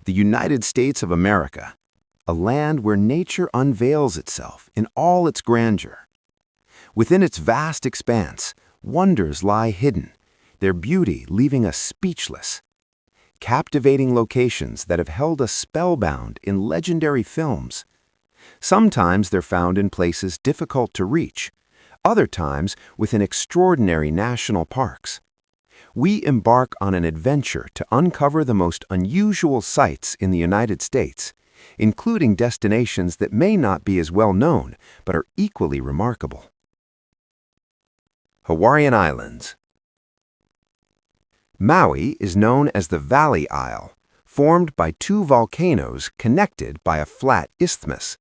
The United States of America, a land where nature unveils itself in all its grandeur. Within its vast expanse, wonders lie hidden, their beauty leaving us speechless. Captivating locations that have held us spellbound in legendary films. Sometimes they're found in places difficult to reach, other times within extraordinary national parks. We embark on an adventure to uncover the most unusual sights in the United States, including destinations that may not be as well known but are equally remarkable. Hawaiian Islands. Maui is known as the Valley Isle, formed by two volcanoes connected by a flat isthmus.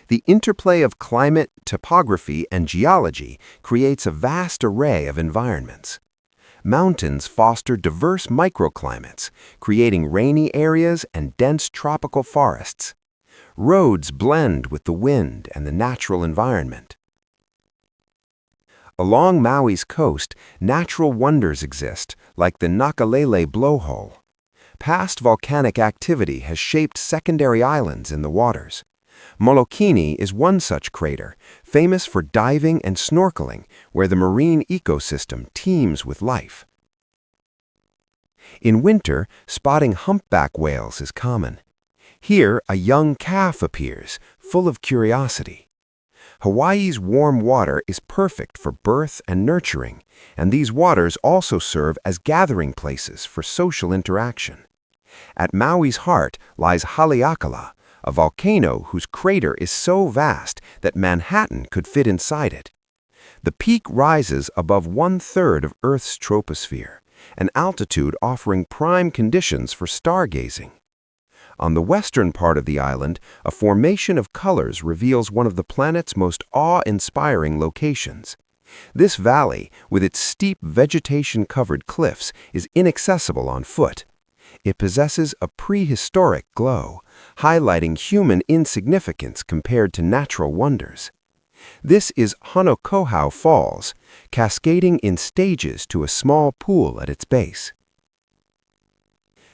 The interplay of climate, topography, and geology creates a vast array of environments. Mountains foster diverse microclimates, creating rainy areas and dense tropical forests. Roads blend with the wind and the natural environment. Along Maui's coast, natural wonders exist, like the Nakalele blowhole. Past volcanic activity has shaped secondary islands in the waters. Molokini is one such crater, famous for diving and snorkeling, where the marine ecosystem teems with life. In winter, spotting humpback whales is common. Here, a young calf appears, full of curiosity. Hawaii's warm water is perfect for birth and nurturing, and these waters also serve as gathering places for social interaction. At Maui's heart lies Haleakala, a volcano whose crater is so vast that Manhattan could fit inside it. The peak rises above 1/3 of Earth's troposphere, an altitude offering prime conditions for stargazing. On the western part of the island, a formation of colors reveals one of the planet's most awe-inspiring locations. This valley, with its steep vegetation-covered cliffs, is inaccessible on foot. It possesses a prehistoric glow, highlighting human insignificance compared to natural wonders. This is Honokohau Falls, cascading in stages to a small pool at its base.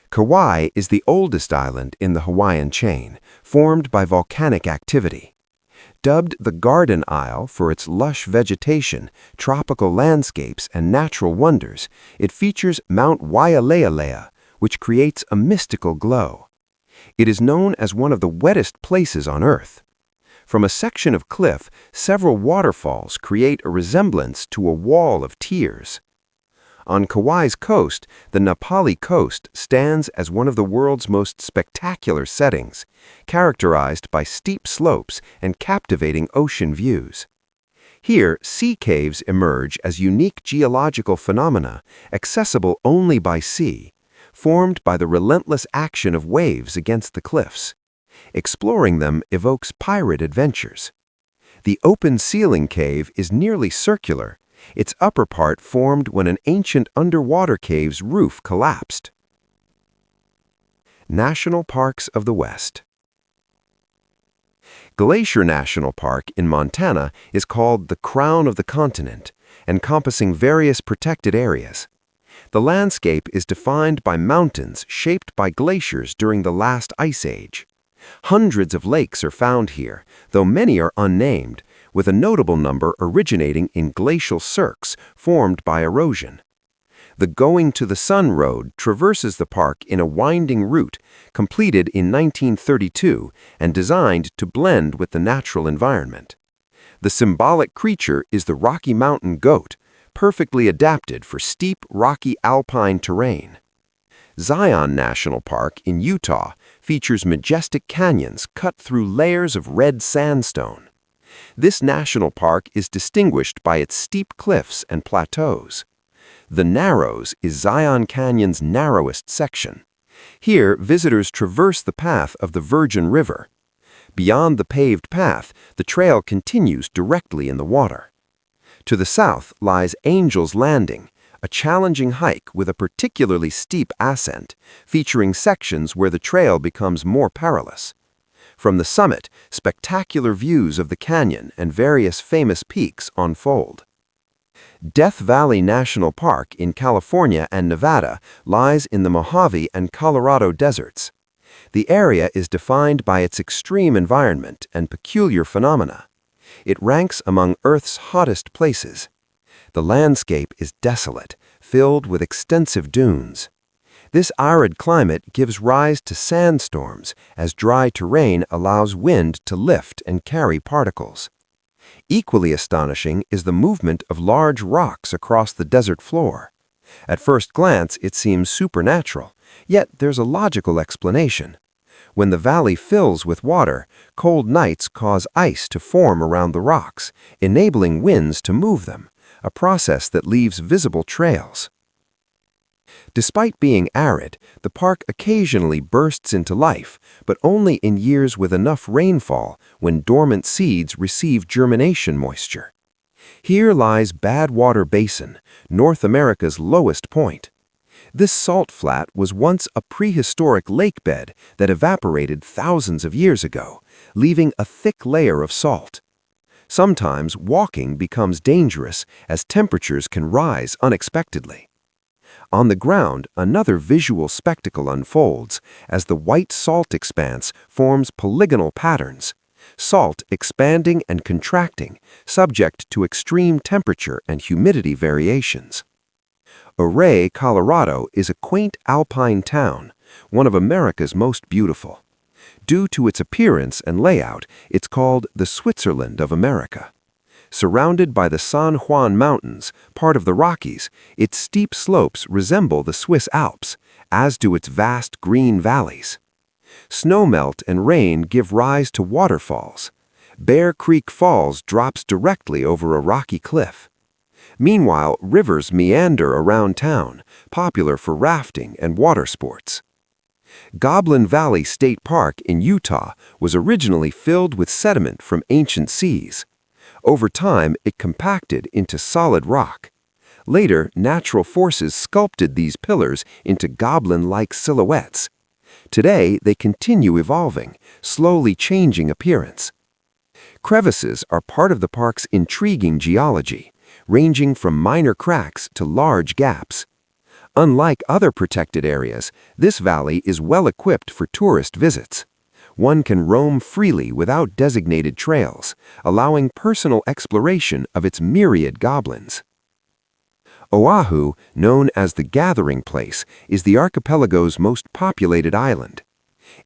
Kauai is the oldest island in the Hawaiian chain, formed by volcanic activity. Dubbed the Garden Isle for its lush vegetation, tropical landscapes, and natural wonders, it features Mount Waialealea, which creates a mystical glow. It is known as one of the wettest places on Earth. From a section of cliff, several waterfalls create a resemblance to a wall of tears. On Kauai's coast, the Napali Coast stands as one of the world's most spectacular settings, characterized by steep slopes and captivating ocean views. Here, sea caves emerge as unique geological phenomena, accessible only by sea, formed by the relentless action of waves against the cliffs. Exploring them evokes pirate adventures. The open ceiling cave is nearly circular, its upper part formed when an ancient underwater cave's roof collapsed. National Parks of the West. Glacier National Park in Montana is called the Crown of the Continent, encompassing various protected areas. The landscape is defined by mountains shaped by glaciers during the last ice age. Hundreds of lakes are found here, though many are unnamed, with a notable number originating in glacial cirques formed by erosion. The Going to the Sun Road traverses the park in a winding route, completed in 1932 and designed to blend with the natural environment. The symbolic creature is the Rocky Mountain goat, perfectly adapted for steep, rocky alpine terrain. Zion National Park in Utah features majestic canyons cut through layers of red sandstone. This national park is distinguished by its steep cliffs and plateaus. The Narrows is Zion Canyon's narrowest section. Here, visitors traverse the path of the Virgin River. Beyond the paved path, the trail continues directly in the water. To the south lies Angel's Landing, a challenging hike with a particularly steep ascent, featuring sections where the trail becomes more perilous. From the summit, spectacular views of the canyon and various famous peaks unfold. Death Valley National Park in California and Nevada lies in the Mojave and Colorado deserts. The area is defined by its extreme environment and peculiar phenomena. It ranks among Earth's hottest places. The landscape is desolate, filled with extensive dunes. This arid climate gives rise to sandstorms, as dry terrain allows wind to lift and carry particles. Equally astonishing is the movement of large rocks across the desert floor. At first glance, it seems supernatural, yet there's a logical explanation. When the valley fills with water, cold nights cause ice to form around the rocks, enabling winds to move them, a process that leaves visible trails. Despite being arid, the park occasionally bursts into life, but only in years with enough rainfall when dormant seeds receive germination moisture. Here lies Badwater Basin, North America's lowest point. This salt flat was once a prehistoric lakebed that evaporated thousands of years ago, leaving a thick layer of salt. Sometimes walking becomes dangerous as temperatures can rise unexpectedly. On the ground, another visual spectacle unfolds as the white salt expanse forms polygonal patterns, salt expanding and contracting, subject to extreme temperature and humidity variations. Ouray, Colorado is a quaint alpine town, one of America's most beautiful. Due to its appearance and layout, it's called the Switzerland of America. Surrounded by the San Juan Mountains, part of the Rockies, its steep slopes resemble the Swiss Alps, as do its vast green valleys. Snowmelt and rain give rise to waterfalls. Bear Creek Falls drops directly over a rocky cliff. Meanwhile, rivers meander around town, popular for rafting and water sports. Goblin Valley State Park in Utah was originally filled with sediment from ancient seas. Over time, it compacted into solid rock. Later, natural forces sculpted these pillars into goblin-like silhouettes. Today, they continue evolving, slowly changing appearance. Crevices are part of the park's intriguing geology, ranging from minor cracks to large gaps. Unlike other protected areas, this valley is well equipped for tourist visits. One can roam freely without designated trails, allowing personal exploration of its myriad goblins. Oahu, known as the Gathering Place, is the archipelago's most populated island.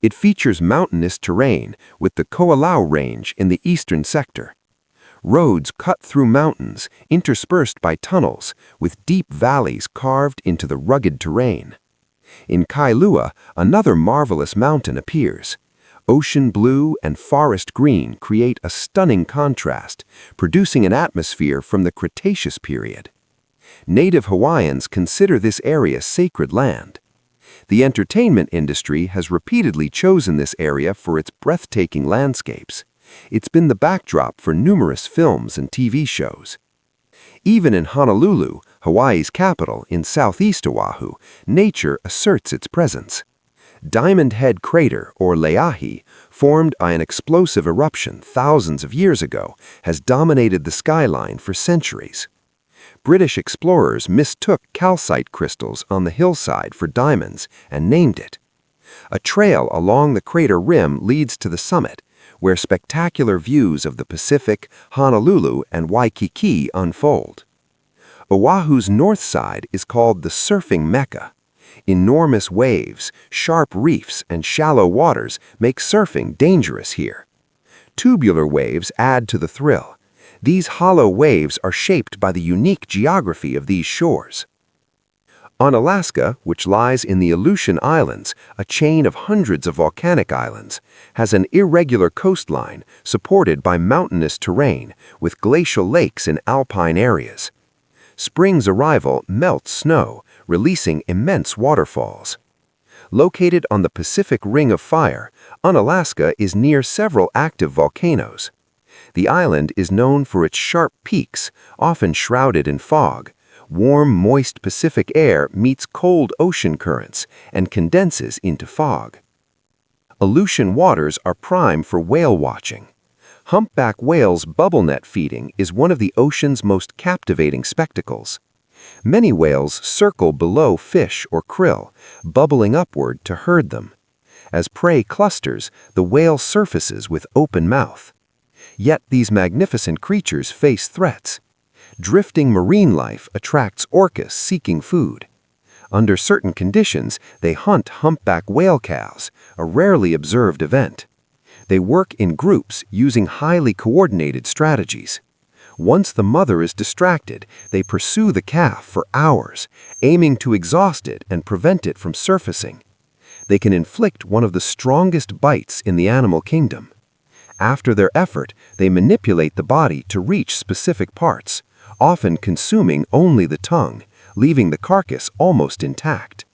It features mountainous terrain with the Ko'olau Range in the eastern sector. Roads cut through mountains, interspersed by tunnels, with deep valleys carved into the rugged terrain. In Kailua, another marvelous mountain appears. Ocean blue and forest green create a stunning contrast, producing an atmosphere from the Cretaceous period. Native Hawaiians consider this area sacred land. The entertainment industry has repeatedly chosen this area for its breathtaking landscapes. It's been the backdrop for numerous films and TV shows. Even in Honolulu, Hawaii's capital, in southeast Oahu, nature asserts its presence. Diamond Head Crater, or Leahi, formed by an explosive eruption thousands of years ago, has dominated the skyline for centuries. British explorers mistook calcite crystals on the hillside for diamonds and named it. A trail along the crater rim leads to the summit, where spectacular views of the Pacific, Honolulu, and Waikiki unfold. Oahu's north side is called the Surfing Mecca. Enormous waves, sharp reefs, and shallow waters make surfing dangerous here. Tubular waves add to the thrill. These hollow waves are shaped by the unique geography of these shores. On Alaska, which lies in the Aleutian Islands, a chain of hundreds of volcanic islands, has an irregular coastline supported by mountainous terrain with glacial lakes in alpine areas. Spring's arrival melts snow, releasing immense waterfalls. Located on the Pacific Ring of Fire, Unalaska is near several active volcanoes. The island is known for its sharp peaks, often shrouded in fog. Warm, moist Pacific air meets cold ocean currents and condenses into fog. Aleutian waters are prime for whale watching. Humpback whales' bubble net feeding is one of the ocean's most captivating spectacles. Many whales circle below fish or krill, bubbling upward to herd them. As prey clusters, the whale surfaces with open mouth. Yet these magnificent creatures face threats. Drifting marine life attracts orcas seeking food. Under certain conditions, they hunt humpback whale calves, a rarely observed event. They work in groups using highly coordinated strategies. Once the mother is distracted, they pursue the calf for hours, aiming to exhaust it and prevent it from surfacing. They can inflict one of the strongest bites in the animal kingdom. After their effort, they manipulate the body to reach specific parts, often consuming only the tongue, leaving the carcass almost intact.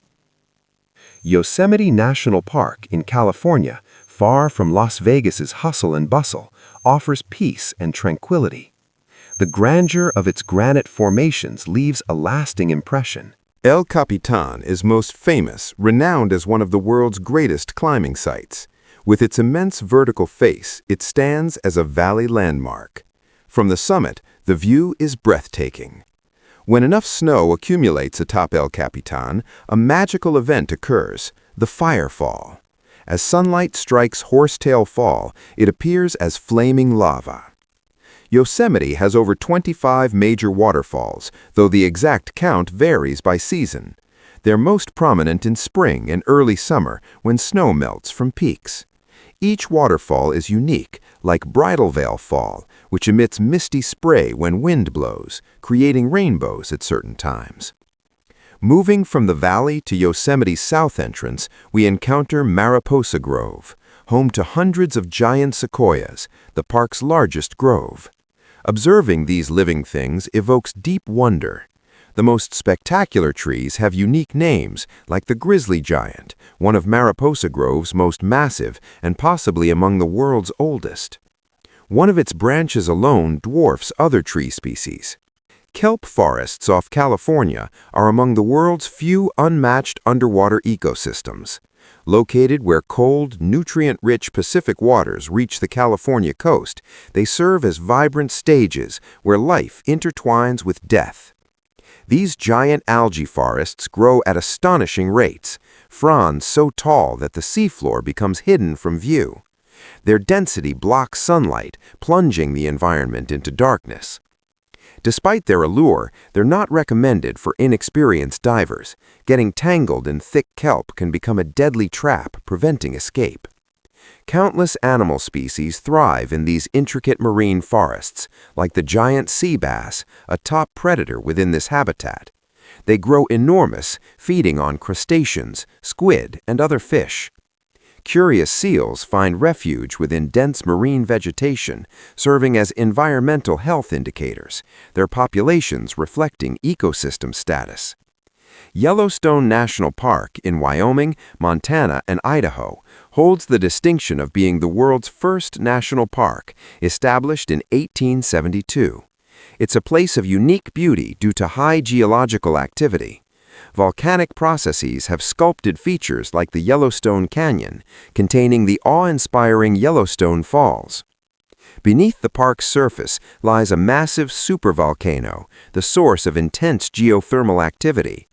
Yosemite National Park in California, far from Las Vegas's hustle and bustle, offers peace and tranquility. The grandeur of its granite formations leaves a lasting impression. El Capitan is most famous, renowned as one of the world's greatest climbing sites. With its immense vertical face, it stands as a valley landmark. From the summit, the view is breathtaking. When enough snow accumulates atop El Capitan, a magical event occurs, the firefall. As sunlight strikes Horsetail Fall, it appears as flaming lava. Yosemite has over 25 major waterfalls, though the exact count varies by season. They're most prominent in spring and early summer when snow melts from peaks. Each waterfall is unique, like Bridal Veil Fall, which emits misty spray when wind blows, creating rainbows at certain times. Moving from the valley to Yosemite's south entrance, we encounter Mariposa Grove, home to hundreds of giant sequoias, the park's largest grove. Observing these living things evokes deep wonder. The most spectacular trees have unique names, like the grizzly giant, one of Mariposa Grove's most massive and possibly among the world's oldest. One of its branches alone dwarfs other tree species. Kelp forests off California are among the world's few unmatched underwater ecosystems. Located where cold, nutrient-rich Pacific waters reach the California coast, they serve as vibrant stages where life intertwines with death. These giant algae forests grow at astonishing rates, fronds so tall that the seafloor becomes hidden from view. Their density blocks sunlight, plunging the environment into darkness. Despite their allure, they're not recommended for inexperienced divers. Getting tangled in thick kelp can become a deadly trap, preventing escape. Countless animal species thrive in these intricate marine forests, like the giant sea bass, a top predator within this habitat. They grow enormous, feeding on crustaceans, squid, and other fish. Curious seals find refuge within dense marine vegetation, serving as environmental health indicators, their populations reflecting ecosystem status. Yellowstone National Park in Wyoming, Montana, and Idaho holds the distinction of being the world's first national park, established in 1872. It's a place of unique beauty due to high geological activity. Volcanic processes have sculpted features like the Yellowstone Canyon, containing the awe-inspiring Yellowstone Falls. Beneath the park's surface lies a massive supervolcano, the source of intense geothermal activity.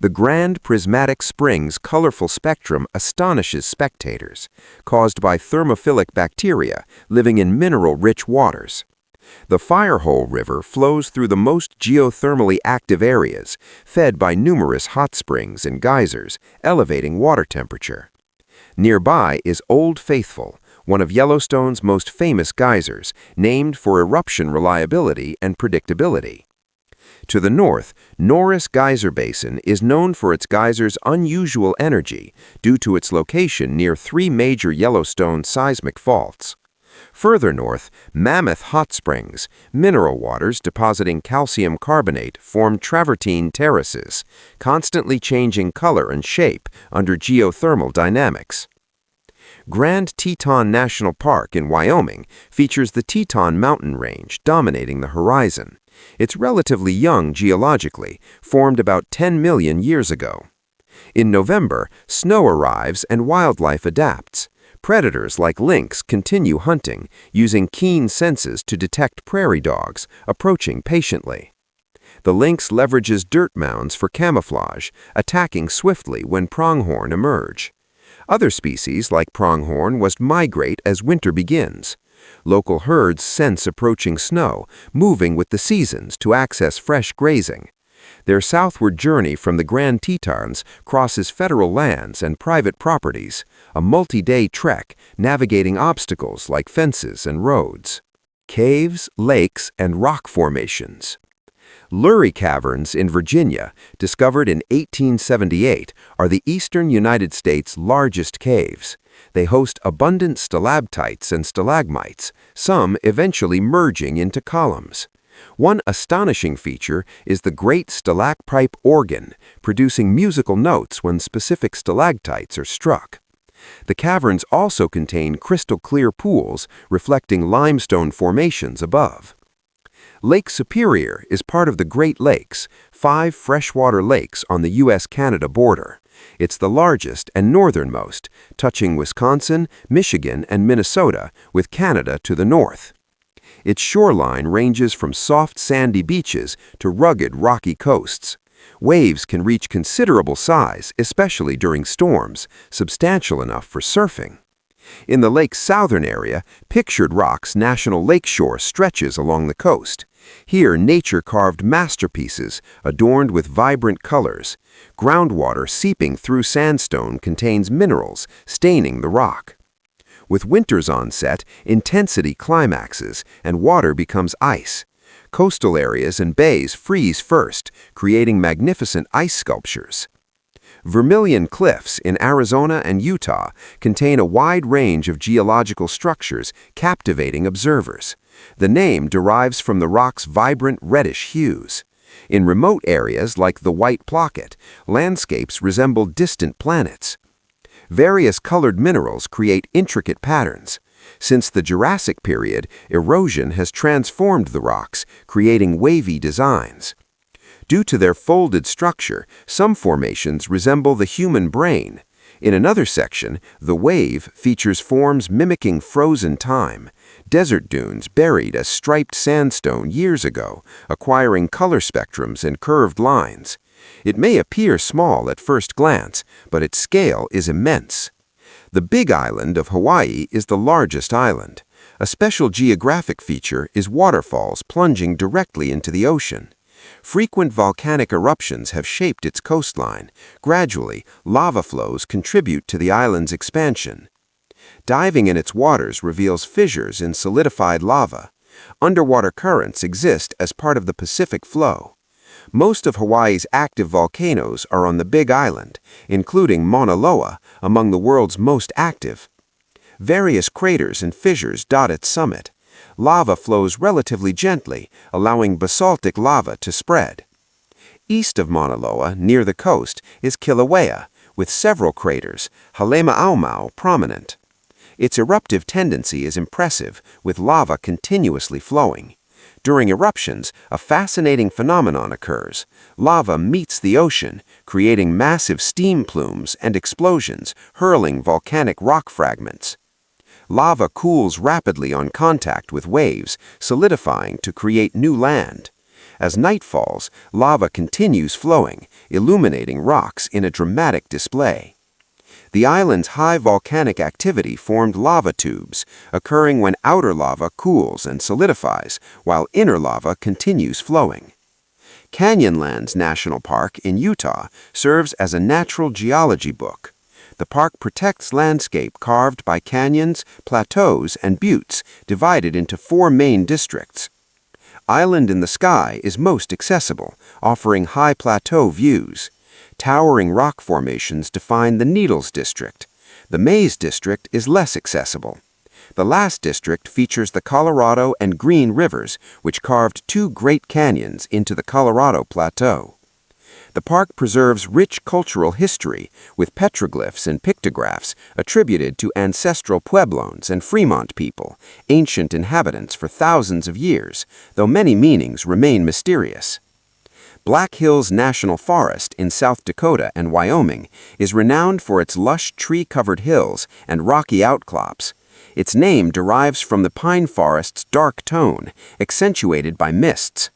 The Grand Prismatic Springs' colorful spectrum astonishes spectators, caused by thermophilic bacteria living in mineral-rich waters. The Firehole River flows through the most geothermally active areas, fed by numerous hot springs and geysers, elevating water temperature. Nearby is Old Faithful, one of Yellowstone's most famous geysers, named for eruption reliability and predictability. To the north, Norris Geyser Basin is known for its geysers' unusual energy due to its location near three major Yellowstone seismic faults. Further north, Mammoth Hot Springs, mineral waters depositing calcium carbonate, form travertine terraces, constantly changing color and shape under geothermal dynamics. Grand Teton National Park in Wyoming features the Teton mountain range dominating the horizon. It's relatively young geologically, formed about 10 million years ago. In November, snow arrives and wildlife adapts. Predators like lynx continue hunting, using keen senses to detect prairie dogs, approaching patiently. The lynx leverages dirt mounds for camouflage, attacking swiftly when pronghorn emerge. Other species, like pronghorn, must migrate as winter begins. Local herds sense approaching snow, moving with the seasons to access fresh grazing. Their southward journey from the Grand Tetons crosses federal lands and private properties, a multi-day trek navigating obstacles like fences and roads. Caves, lakes, and rock formations. Lurie Caverns in Virginia, discovered in 1878, are the eastern United States' largest caves. They host abundant stalactites and stalagmites, some eventually merging into columns. One astonishing feature is the great stalacpipe organ, producing musical notes when specific stalactites are struck. The caverns also contain crystal-clear pools reflecting limestone formations above. Lake Superior is part of the Great Lakes, 5 freshwater lakes on the U.S.-Canada border. It's the largest and northernmost, touching Wisconsin, Michigan, and Minnesota, with Canada to the north. Its shoreline ranges from soft sandy beaches to rugged rocky coasts. Waves can reach considerable size, especially during storms, substantial enough for surfing. In the lake's southern area, Pictured Rocks National Lakeshore stretches along the coast. Here, nature carved masterpieces adorned with vibrant colors. Groundwater seeping through sandstone contains minerals, staining the rock. With winter's onset, intensity climaxes and water becomes ice. Coastal areas and bays freeze first, creating magnificent ice sculptures. Vermilion Cliffs in Arizona and Utah contain a wide range of geological structures captivating observers. The name derives from the rock's vibrant reddish hues. In remote areas like the White Plaquette, landscapes resemble distant planets. Various colored minerals create intricate patterns. Since the Jurassic period, erosion has transformed the rocks, creating wavy designs. Due to their folded structure, some formations resemble the human brain. In another section, the wave features forms mimicking frozen time, desert dunes buried as striped sandstone years ago, acquiring color spectrums and curved lines. It may appear small at first glance, but its scale is immense. The Big Island of Hawaii is the largest island. A special geographic feature is waterfalls plunging directly into the ocean. Frequent volcanic eruptions have shaped its coastline. Gradually, lava flows contribute to the island's expansion. Diving in its waters reveals fissures in solidified lava. Underwater currents exist as part of the Pacific flow. Most of Hawaii's active volcanoes are on the Big Island, including Mauna Loa, among the world's most active. Various craters and fissures dot its summit. Lava flows relatively gently, allowing basaltic lava to spread. East of Mauna Loa, near the coast, is Kilauea, with several craters, Halemaumau prominent. Its eruptive tendency is impressive, with lava continuously flowing. During eruptions, a fascinating phenomenon occurs. Lava meets the ocean, creating massive steam plumes and explosions, hurling volcanic rock fragments. Lava cools rapidly on contact with waves, solidifying to create new land. As night falls, lava continues flowing, illuminating rocks in a dramatic display. The island's high volcanic activity formed lava tubes, occurring when outer lava cools and solidifies, while inner lava continues flowing. Canyonlands National Park in Utah serves as a natural geology book. The park protects landscape carved by canyons, plateaus, and buttes, divided into 4 main districts. Island in the Sky is most accessible, offering high plateau views. Towering rock formations define the Needles District. The Maze District is less accessible. The last district features the Colorado and Green Rivers, which carved 2 great canyons into the Colorado Plateau. The park preserves rich cultural history, with petroglyphs and pictographs attributed to ancestral Pueblones and Fremont people, ancient inhabitants for thousands of years, though many meanings remain mysterious. Black Hills National Forest in South Dakota and Wyoming is renowned for its lush tree-covered hills and rocky outcrops. Its name derives from the pine forest's dark tone, accentuated by mists.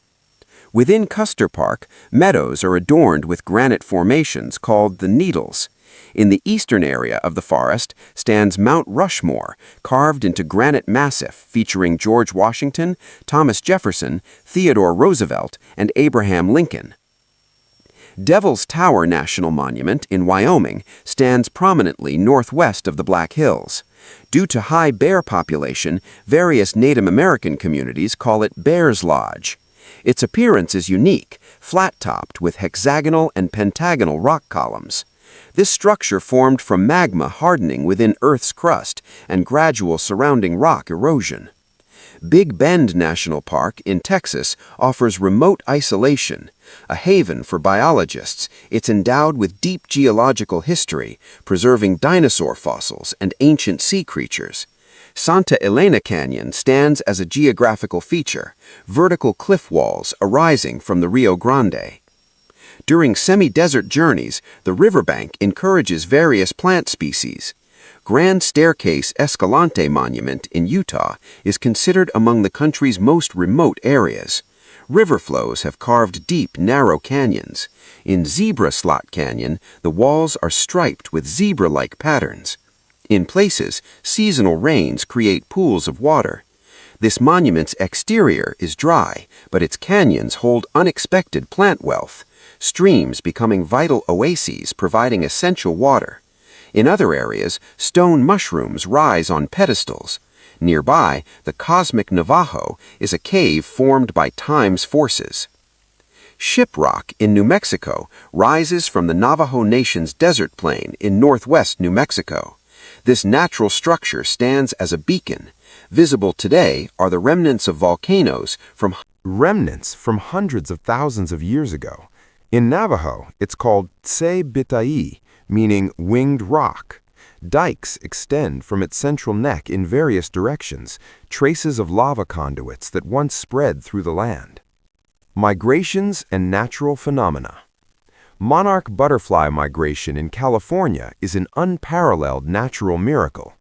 Within Custer Park, meadows are adorned with granite formations called the Needles. In the eastern area of the forest stands Mount Rushmore, carved into granite massif featuring George Washington, Thomas Jefferson, Theodore Roosevelt, and Abraham Lincoln. Devil's Tower National Monument in Wyoming stands prominently northwest of the Black Hills. Due to high bear population, various Native American communities call it Bear's Lodge. Its appearance is unique, flat-topped with hexagonal and pentagonal rock columns. This structure formed from magma hardening within Earth's crust and gradual surrounding rock erosion. Big Bend National Park in Texas offers remote isolation. A haven for biologists, it's endowed with deep geological history, preserving dinosaur fossils and ancient sea creatures. Santa Elena Canyon stands as a geographical feature, vertical cliff walls arising from the Rio Grande. During semi-desert journeys, the riverbank encourages various plant species. Grand Staircase Escalante Monument in Utah is considered among the country's most remote areas. River flows have carved deep, narrow canyons. In Zebra Slot Canyon, the walls are striped with zebra-like patterns. In places, seasonal rains create pools of water. This monument's exterior is dry, but its canyons hold unexpected plant wealth, streams becoming vital oases providing essential water. In other areas, stone mushrooms rise on pedestals. Nearby, the Cosmic Navajo is a cave formed by time's forces. Shiprock in New Mexico rises from the Navajo Nation's desert plain in northwest New Mexico. This natural structure stands as a beacon. Visible today are the remnants of volcanoes from hundreds of thousands of years ago. In Navajo, it's called Tse Bitai, meaning winged rock. Dikes extend from its central neck in various directions, traces of lava conduits that once spread through the land. Migrations and natural phenomena. Monarch butterfly migration in California is an unparalleled natural miracle.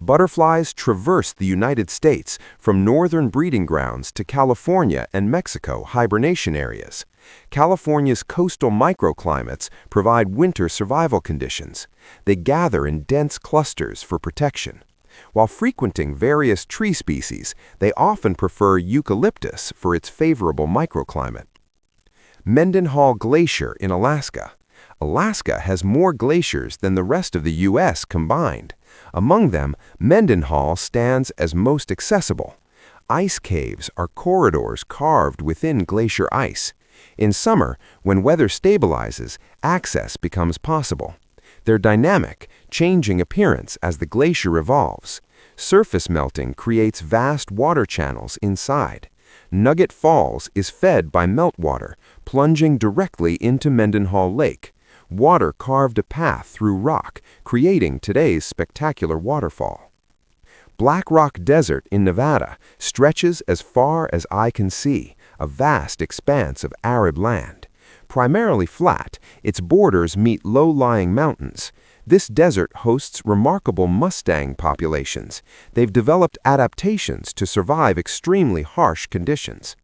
Butterflies traverse the United States from northern breeding grounds to California and Mexico hibernation areas. California's coastal microclimates provide winter survival conditions. They gather in dense clusters for protection. While frequenting various tree species, they often prefer eucalyptus for its favorable microclimate. Mendenhall Glacier in Alaska. Alaska has more glaciers than the rest of the U.S. combined. Among them, Mendenhall stands as most accessible. Ice caves are corridors carved within glacier ice. In summer, when weather stabilizes, access becomes possible. Their dynamic, changing appearance as the glacier evolves. Surface melting creates vast water channels inside. Nugget Falls is fed by meltwater, plunging directly into Mendenhall Lake. Water carved a path through rock, creating today's spectacular waterfall. Black Rock Desert in Nevada stretches as far as eye can see, a vast expanse of arid land. Primarily flat, its borders meet low-lying mountains. This desert hosts remarkable mustang populations. They've developed adaptations to survive extremely harsh conditions.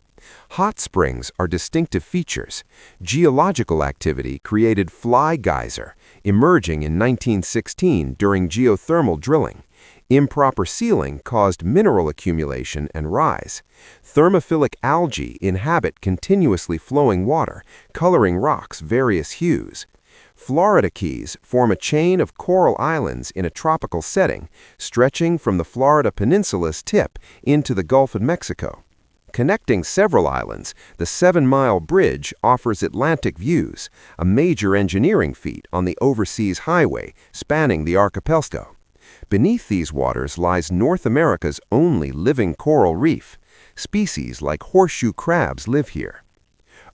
Hot springs are distinctive features. Geological activity created Fly Geyser, emerging in 1916 during geothermal drilling. Improper sealing caused mineral accumulation and rise. Thermophilic algae inhabit continuously flowing water, coloring rocks various hues. Florida Keys form a chain of coral islands in a tropical setting, stretching from the Florida Peninsula's tip into the Gulf of Mexico. Connecting several islands, the 7-mile bridge offers Atlantic views, a major engineering feat on the overseas highway spanning the archipelago. Beneath these waters lies North America's only living coral reef. Species like horseshoe crabs live here.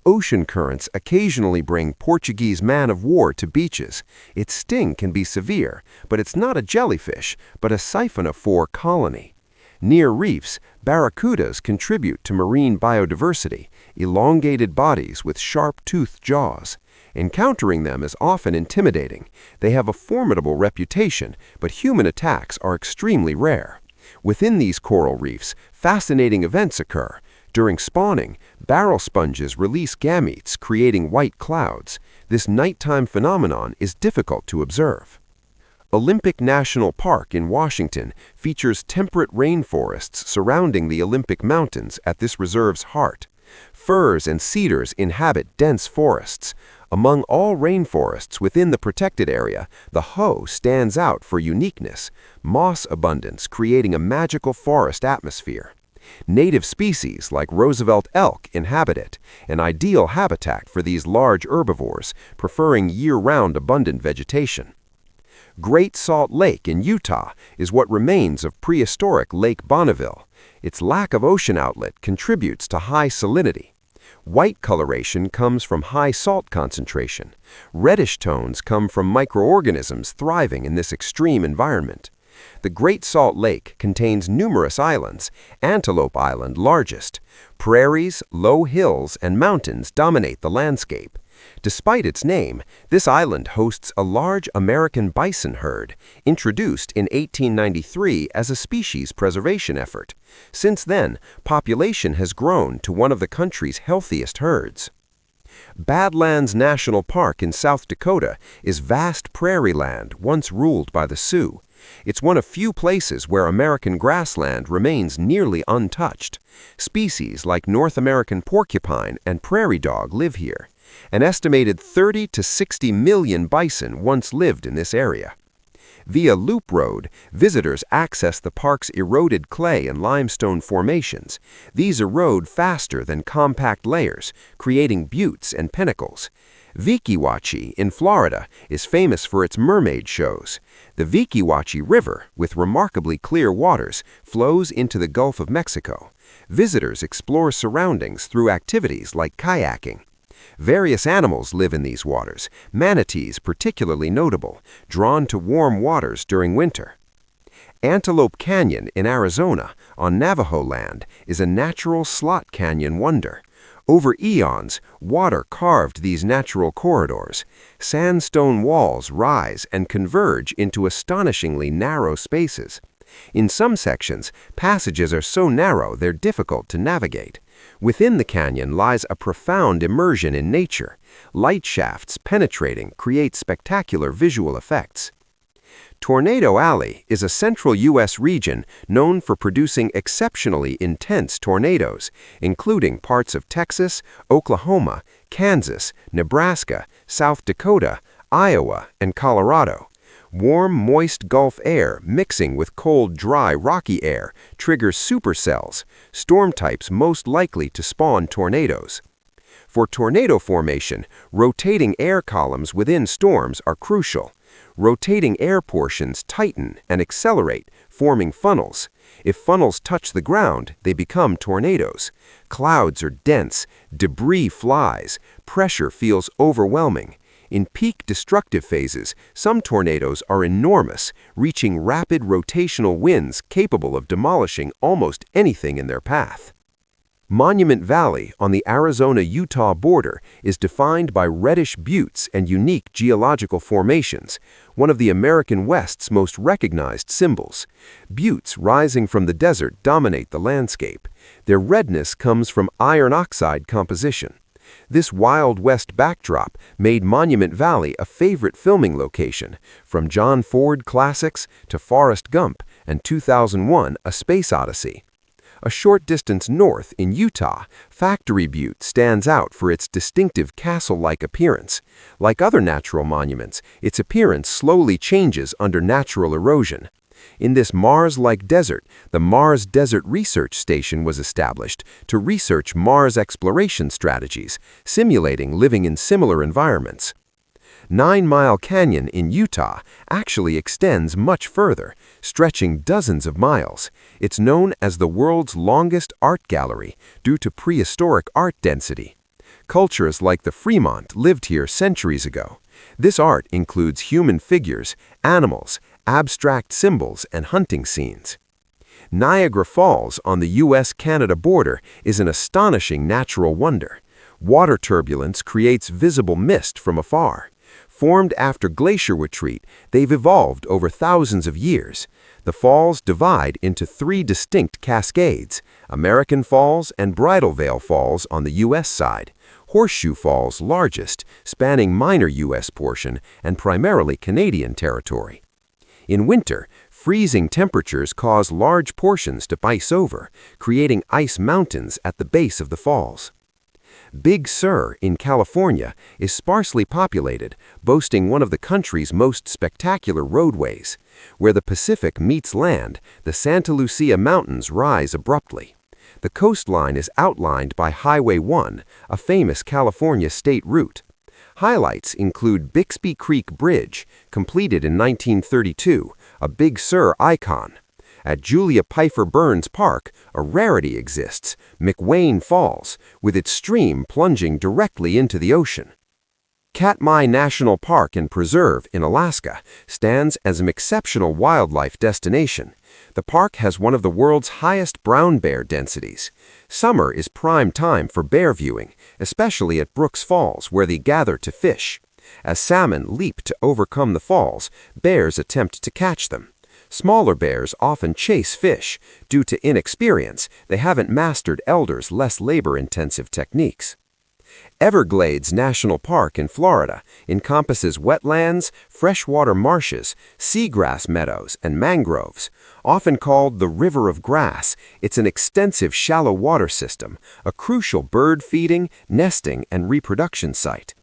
Ocean currents occasionally bring Portuguese man-of-war to beaches. Its sting can be severe, but it's not a jellyfish, but a siphonophore colony. Near reefs, barracudas contribute to marine biodiversity, elongated bodies with sharp-toothed jaws. Encountering them is often intimidating. They have a formidable reputation, but human attacks are extremely rare. Within these coral reefs, fascinating events occur. During spawning, barrel sponges release gametes, creating white clouds. This nighttime phenomenon is difficult to observe. Olympic National Park in Washington features temperate rainforests surrounding the Olympic Mountains at this reserve's heart. Firs and cedars inhabit dense forests. Among all rainforests within the protected area, the Hoh stands out for uniqueness, moss abundance creating a magical forest atmosphere. Native species like Roosevelt elk inhabit it, an ideal habitat for these large herbivores, preferring year-round abundant vegetation. Great Salt Lake in Utah is what remains of prehistoric Lake Bonneville. Its lack of ocean outlet contributes to high salinity. White coloration comes from high salt concentration. Reddish tones come from microorganisms thriving in this extreme environment. The Great Salt Lake contains numerous islands, Antelope Island largest. Prairies, low hills, and mountains dominate the landscape. Despite its name, this island hosts a large American bison herd, introduced in 1893 as a species preservation effort. Since then, population has grown to one of the country's healthiest herds. Badlands National Park in South Dakota is vast prairie land once ruled by the Sioux. It's one of few places where American grassland remains nearly untouched. Species like North American porcupine and prairie dog live here. An estimated 30 to 60 million bison once lived in this area. Via loop road, visitors access the park's eroded clay and limestone formations. These erode faster than compact layers, creating buttes and pinnacles. Wekiwachi in Florida is famous for its mermaid shows. The Wekiwachi River, with remarkably clear waters, flows into the Gulf of Mexico. Visitors explore surroundings through activities like kayaking. Various animals live in these waters, manatees particularly notable, drawn to warm waters during winter. Antelope Canyon in Arizona, on Navajo land, is a natural slot canyon wonder. Over eons, water carved these natural corridors. Sandstone walls rise and converge into astonishingly narrow spaces. In some sections, passages are so narrow they're difficult to navigate. Within the canyon lies a profound immersion in nature. Light shafts penetrating create spectacular visual effects. Tornado Alley is a central U.S. region known for producing exceptionally intense tornadoes, including parts of Texas, Oklahoma, Kansas, Nebraska, South Dakota, Iowa, and Colorado. Warm, moist Gulf air mixing with cold, dry, rocky air triggers supercells, storm types most likely to spawn tornadoes. For tornado formation, rotating air columns within storms are crucial. Rotating air portions tighten and accelerate, forming funnels. If funnels touch the ground, they become tornadoes. Clouds are dense, debris flies, pressure feels overwhelming. In peak destructive phases, some tornadoes are enormous, reaching rapid rotational winds capable of demolishing almost anything in their path. Monument Valley on the Arizona-Utah border is defined by reddish buttes and unique geological formations, one of the American West's most recognized symbols. Buttes rising from the desert dominate the landscape. Their redness comes from iron oxide composition. This Wild West backdrop made Monument Valley a favorite filming location, from John Ford classics to Forrest Gump and 2001: A Space Odyssey. A short distance north in Utah, Factory Butte stands out for its distinctive castle-like appearance. Like other natural monuments, its appearance slowly changes under natural erosion. In this Mars-like desert, the Mars Desert Research Station was established to research Mars exploration strategies, simulating living in similar environments. 9 Mile Canyon in Utah actually extends much further, stretching dozens of miles. It's known as the world's longest art gallery due to prehistoric art density. Cultures like the Fremont lived here centuries ago. This art includes human figures, animals, abstract symbols, and hunting scenes. Niagara Falls on the U.S.-Canada border is an astonishing natural wonder. Water turbulence creates visible mist from afar. Formed after glacier retreat, they've evolved over thousands of years. The falls divide into three distinct cascades: American Falls and Bridal Veil Falls on the U.S. side, Horseshoe Falls largest, spanning minor U.S. portion and primarily Canadian territory. In winter, freezing temperatures cause large portions to ice over, creating ice mountains at the base of the falls. Big Sur in California is sparsely populated, boasting one of the country's most spectacular roadways. Where the Pacific meets land, the Santa Lucia Mountains rise abruptly. The coastline is outlined by Highway 1, a famous California state route. Highlights include Bixby Creek Bridge, completed in 1932, a Big Sur icon. At Julia Pfeiffer Burns Park, a rarity exists, McWane Falls, with its stream plunging directly into the ocean. Katmai National Park and Preserve in Alaska stands as an exceptional wildlife destination. The park has one of the world's highest brown bear densities. Summer is prime time for bear viewing, especially at Brooks Falls, where they gather to fish. As salmon leap to overcome the falls, bears attempt to catch them. Smaller bears often chase fish. Due to inexperience, they haven't mastered elders' less labor-intensive techniques. Everglades National Park in Florida encompasses wetlands, freshwater marshes, seagrass meadows, and mangroves. Often called the River of Grass, it's an extensive shallow water system, a crucial bird feeding, nesting, and reproduction site.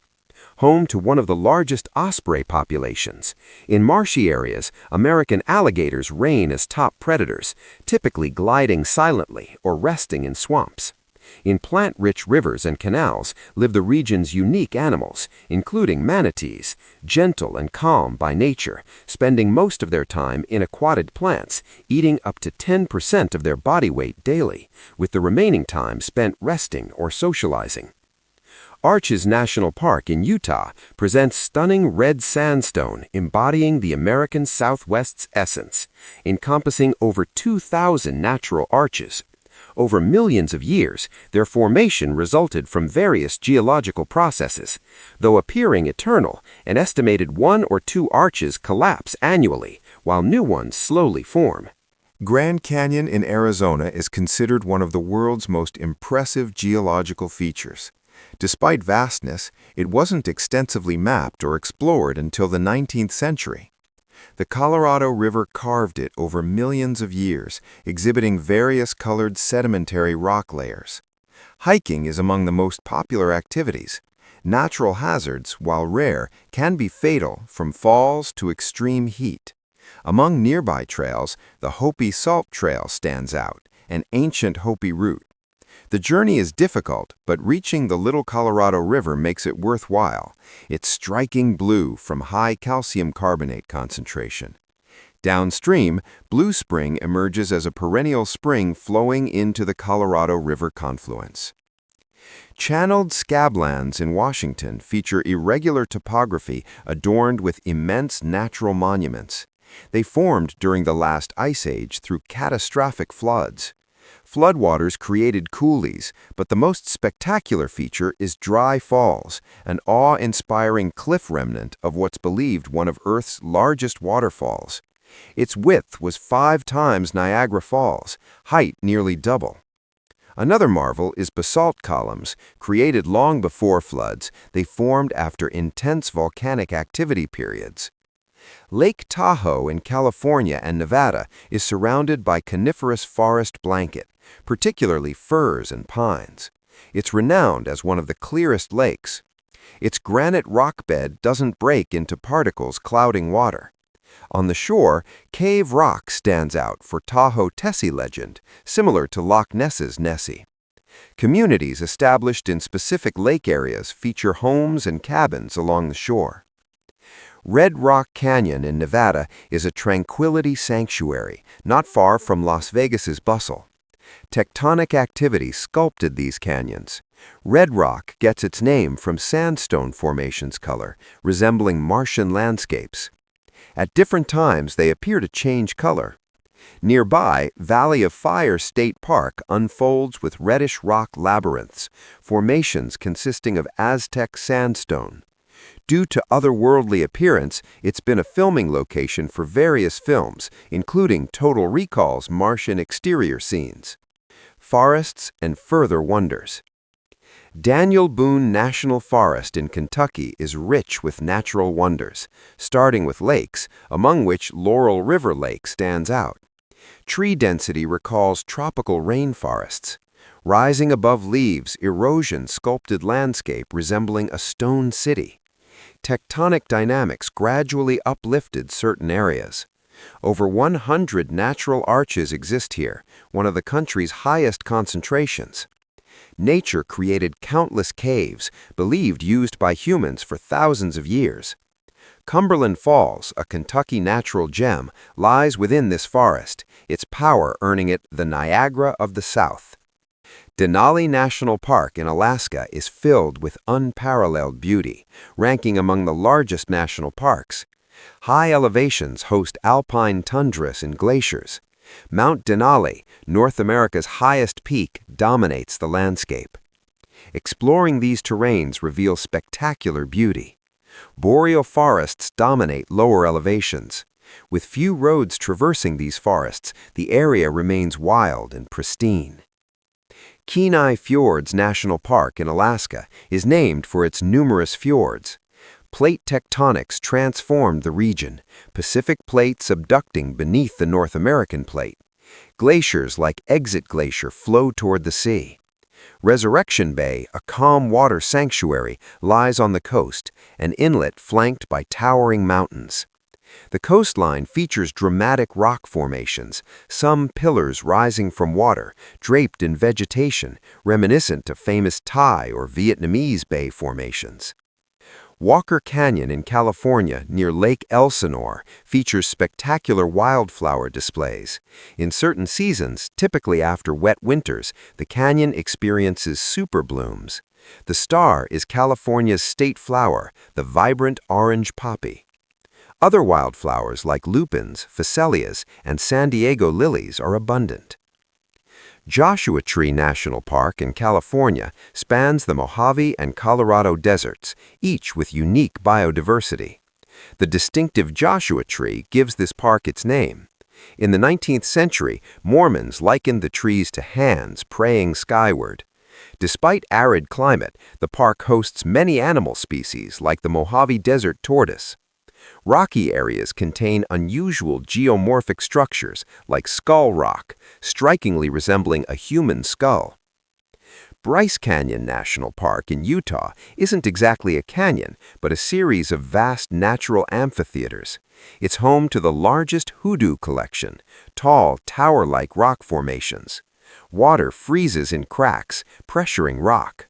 Home to one of the largest osprey populations. In marshy areas, American alligators reign as top predators, typically gliding silently or resting in swamps. In plant-rich rivers and canals live the region's unique animals, including manatees, gentle and calm by nature, spending most of their time in aquatic plants, eating up to 10% of their body weight daily, with the remaining time spent resting or socializing. Arches National Park in Utah presents stunning red sandstone embodying the American Southwest's essence, encompassing over 2,000 natural arches. Over millions of years, their formation resulted from various geological processes. Though appearing eternal, an estimated 1 or 2 arches collapse annually, while new ones slowly form. Grand Canyon in Arizona is considered one of the world's most impressive geological features. Despite vastness, it wasn't extensively mapped or explored until the 19th century. The Colorado River carved it over millions of years, exhibiting various colored sedimentary rock layers. Hiking is among the most popular activities. Natural hazards, while rare, can be fatal, from falls to extreme heat. Among nearby trails, the Hopi Salt Trail stands out, an ancient Hopi route. The journey is difficult, but reaching the Little Colorado River makes it worthwhile. It's striking blue from high calcium carbonate concentration. Downstream, Blue Spring emerges as a perennial spring flowing into the Colorado River confluence. Channeled scablands in Washington feature irregular topography adorned with immense natural monuments. They formed during the last ice age through catastrophic floods. Floodwaters created coulees, but the most spectacular feature is Dry Falls, an awe-inspiring cliff remnant of what's believed one of Earth's largest waterfalls. Its width was 5 times Niagara Falls, height nearly double. Another marvel is basalt columns. Created long before floods, they formed after intense volcanic activity periods. Lake Tahoe in California and Nevada is surrounded by coniferous forest blanket, particularly firs and pines. It's renowned as one of the clearest lakes. Its granite rock bed doesn't break into particles clouding water. On the shore, Cave Rock stands out for Tahoe Tessie legend, similar to Loch Ness's Nessie. Communities established in specific lake areas feature homes and cabins along the shore. Red Rock Canyon in Nevada is a tranquility sanctuary, not far from Las Vegas's bustle. Tectonic activity sculpted these canyons. Red Rock gets its name from sandstone formations color, resembling Martian landscapes. At different times, they appear to change color. Nearby, Valley of Fire State Park unfolds with reddish rock labyrinths, formations consisting of Aztec sandstone. Due to otherworldly appearance, it's been a filming location for various films, including Total Recall's Martian exterior scenes. Forests and further wonders. Daniel Boone National Forest in Kentucky is rich with natural wonders, starting with lakes, among which Laurel River Lake stands out. Tree density recalls tropical rainforests. Rising above leaves, erosion sculpted landscape resembling a stone city. Tectonic dynamics gradually uplifted certain areas. Over 100 natural arches exist here, one of the country's highest concentrations. Nature created countless caves, believed used by humans for thousands of years. Cumberland Falls, a Kentucky natural gem, lies within this forest, its power earning it the Niagara of the South. Denali National Park in Alaska is filled with unparalleled beauty, ranking among the largest national parks. High elevations host alpine tundras and glaciers. Mount Denali, North America's highest peak, dominates the landscape. Exploring these terrains reveals spectacular beauty. Boreal forests dominate lower elevations. With few roads traversing these forests, the area remains wild and pristine. Kenai Fjords National Park in Alaska is named for its numerous fjords. Plate tectonics transformed the region, Pacific Plate subducting beneath the North American Plate. Glaciers like Exit Glacier flow toward the sea. Resurrection Bay, a calm water sanctuary, lies on the coast, an inlet flanked by towering mountains. The coastline features dramatic rock formations, some pillars rising from water, draped in vegetation, reminiscent of famous Thai or Vietnamese bay formations. Walker Canyon in California, near Lake Elsinore, features spectacular wildflower displays. In certain seasons, typically after wet winters, the canyon experiences super blooms. The star is California's state flower, the vibrant orange poppy. Other wildflowers like lupins, phacelias, and San Diego lilies are abundant. Joshua Tree National Park in California spans the Mojave and Colorado deserts, each with unique biodiversity. The distinctive Joshua tree gives this park its name. In the 19th century, Mormons likened the trees to hands praying skyward. Despite arid climate, the park hosts many animal species like the Mojave Desert tortoise. Rocky areas contain unusual geomorphic structures like skull rock, strikingly resembling a human skull. Bryce Canyon National Park in Utah isn't exactly a canyon, but a series of vast natural amphitheaters. It's home to the largest hoodoo collection, tall, tower-like rock formations. Water freezes in cracks, pressuring rock.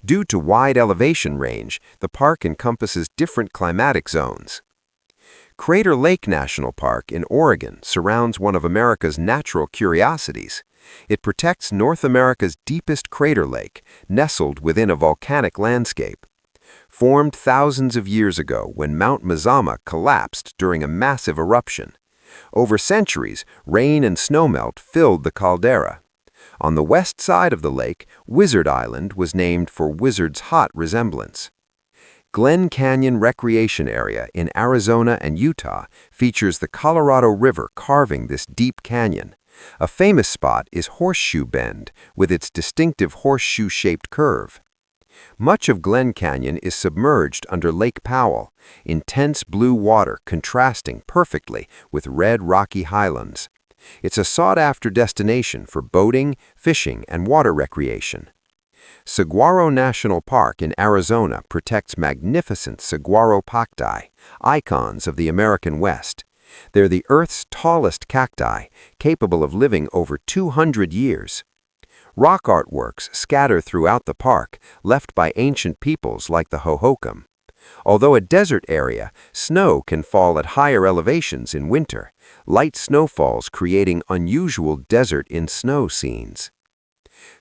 Due to wide elevation range, the park encompasses different climatic zones. Crater Lake National Park in Oregon surrounds one of America's natural curiosities. It protects North America's deepest crater lake, nestled within a volcanic landscape. Formed thousands of years ago when Mount Mazama collapsed during a massive eruption. Over centuries, rain and snowmelt filled the caldera. On the west side of the lake, Wizard Island was named for Wizard's hot resemblance. Glen Canyon Recreation Area in Arizona and Utah features the Colorado River carving this deep canyon. A famous spot is Horseshoe Bend, with its distinctive horseshoe-shaped curve. Much of Glen Canyon is submerged under Lake Powell, intense blue water contrasting perfectly with red rocky highlands. It's a sought-after destination for boating, fishing, and water recreation. Saguaro National Park in Arizona protects magnificent saguaro cacti, icons of the American West. They're the Earth's tallest cacti, capable of living over 200 years. Rock artworks scatter throughout the park, left by ancient peoples like the Hohokam. Although a desert area, snow can fall at higher elevations in winter, light snowfalls creating unusual desert-in-snow scenes.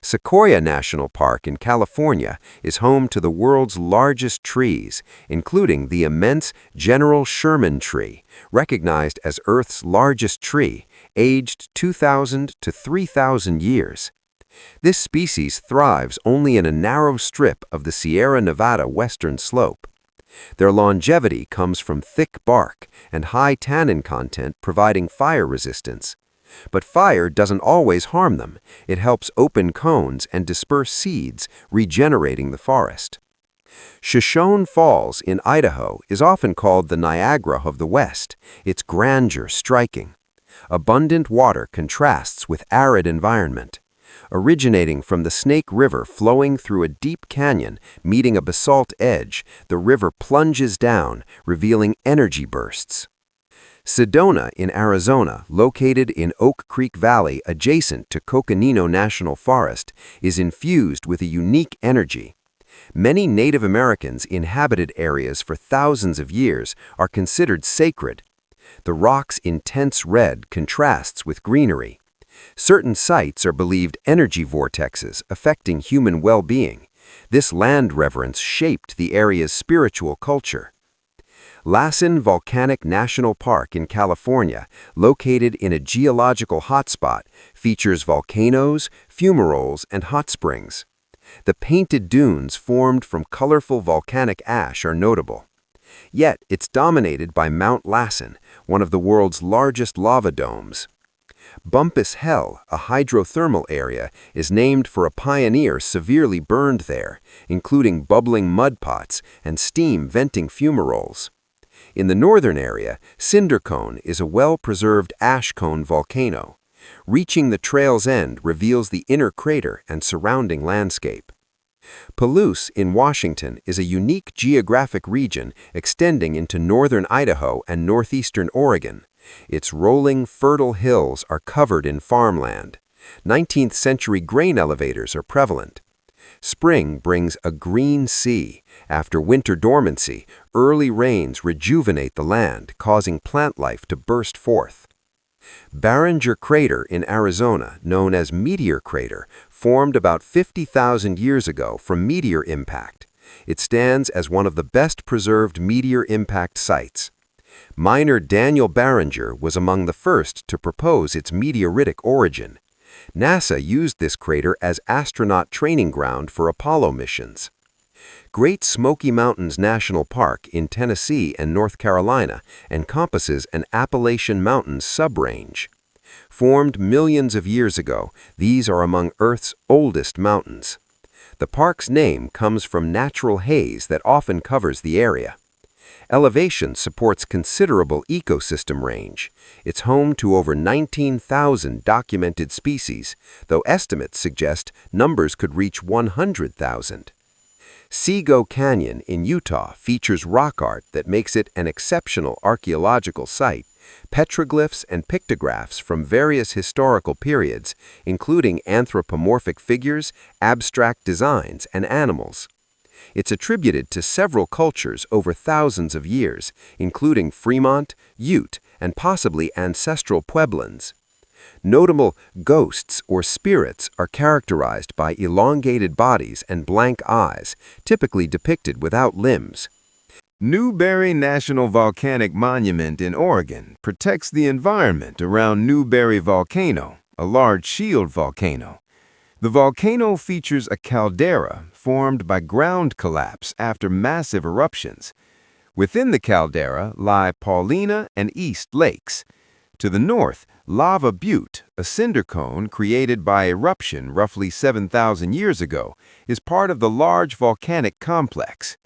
Sequoia National Park in California is home to the world's largest trees, including the immense General Sherman tree, recognized as Earth's largest tree, aged 2,000 to 3,000 years. This species thrives only in a narrow strip of the Sierra Nevada western slope. Their longevity comes from thick bark and high tannin content providing fire resistance. But fire doesn't always harm them. It helps open cones and disperse seeds, regenerating the forest. Shoshone Falls in Idaho is often called the Niagara of the West, its grandeur striking. Abundant water contrasts with arid environment. Originating from the Snake River flowing through a deep canyon, meeting a basalt edge, the river plunges down, revealing energy bursts. Sedona in Arizona, located in Oak Creek Valley adjacent to Coconino National Forest, is infused with a unique energy. Many Native Americans inhabited areas for thousands of years are considered sacred. The rock's intense red contrasts with greenery. Certain sites are believed energy vortexes affecting human well-being. This land reverence shaped the area's spiritual culture. Lassen Volcanic National Park in California, located in a geological hotspot, features volcanoes, fumaroles, and hot springs. The painted dunes formed from colorful volcanic ash are notable. Yet, it's dominated by Mount Lassen, one of the world's largest lava domes. Bumpus Hell, a hydrothermal area, is named for a pioneer severely burned there, including bubbling mud pots and steam venting fumaroles. In the northern area, Cinder Cone is a well-preserved ash cone volcano. Reaching the trail's end reveals the inner crater and surrounding landscape. Palouse in Washington is a unique geographic region extending into northern Idaho and northeastern Oregon. Its rolling, fertile hills are covered in farmland. 19th-century grain elevators are prevalent. Spring brings a green sea. After winter dormancy, early rains rejuvenate the land, causing plant life to burst forth. Barringer Crater in Arizona, known as Meteor Crater, formed about 50,000 years ago from meteor impact. It stands as one of the best-preserved meteor impact sites. Miner Daniel Barringer was among the first to propose its meteoritic origin. NASA used this crater as astronaut training ground for Apollo missions. Great Smoky Mountains National Park in Tennessee and North Carolina encompasses an Appalachian Mountains subrange. Formed millions of years ago, these are among Earth's oldest mountains. The park's name comes from natural haze that often covers the area. Elevation supports considerable ecosystem range. It's home to over 19,000 documented species, though estimates suggest numbers could reach 100,000. Sego Canyon in Utah features rock art that makes it an exceptional archaeological site. Petroglyphs and pictographs from various historical periods, including anthropomorphic figures, abstract designs, and animals. It's attributed to several cultures over thousands of years, including Fremont, Ute, and possibly ancestral Pueblans. Notable ghosts or spirits are characterized by elongated bodies and blank eyes, typically depicted without limbs. Newberry National Volcanic Monument in Oregon protects the environment around Newberry Volcano, a large shield volcano. The volcano features a caldera formed by ground collapse after massive eruptions. Within the caldera lie Paulina and East Lakes. To the north, Lava Butte, a cinder cone created by eruption roughly 7,000 years ago, is part of the large volcanic complex.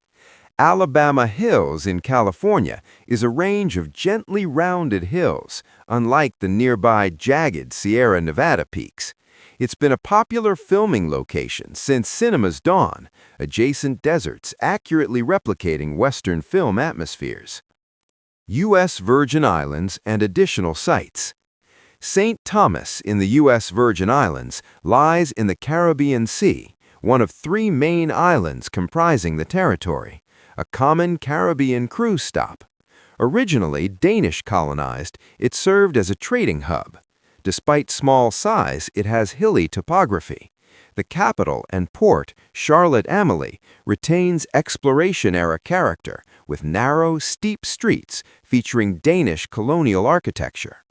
Alabama Hills in California is a range of gently rounded hills, unlike the nearby jagged Sierra Nevada peaks. It's been a popular filming location since cinema's dawn, adjacent deserts accurately replicating Western film atmospheres. U.S. Virgin Islands and additional sites. St. Thomas in the U.S. Virgin Islands lies in the Caribbean Sea, one of 3 main islands comprising the territory, a common Caribbean cruise stop. Originally Danish colonized, it served as a trading hub. Despite small size, it has hilly topography. The capital and port, Charlotte-Amalie, retains exploration-era character with narrow, steep streets featuring Danish colonial architecture.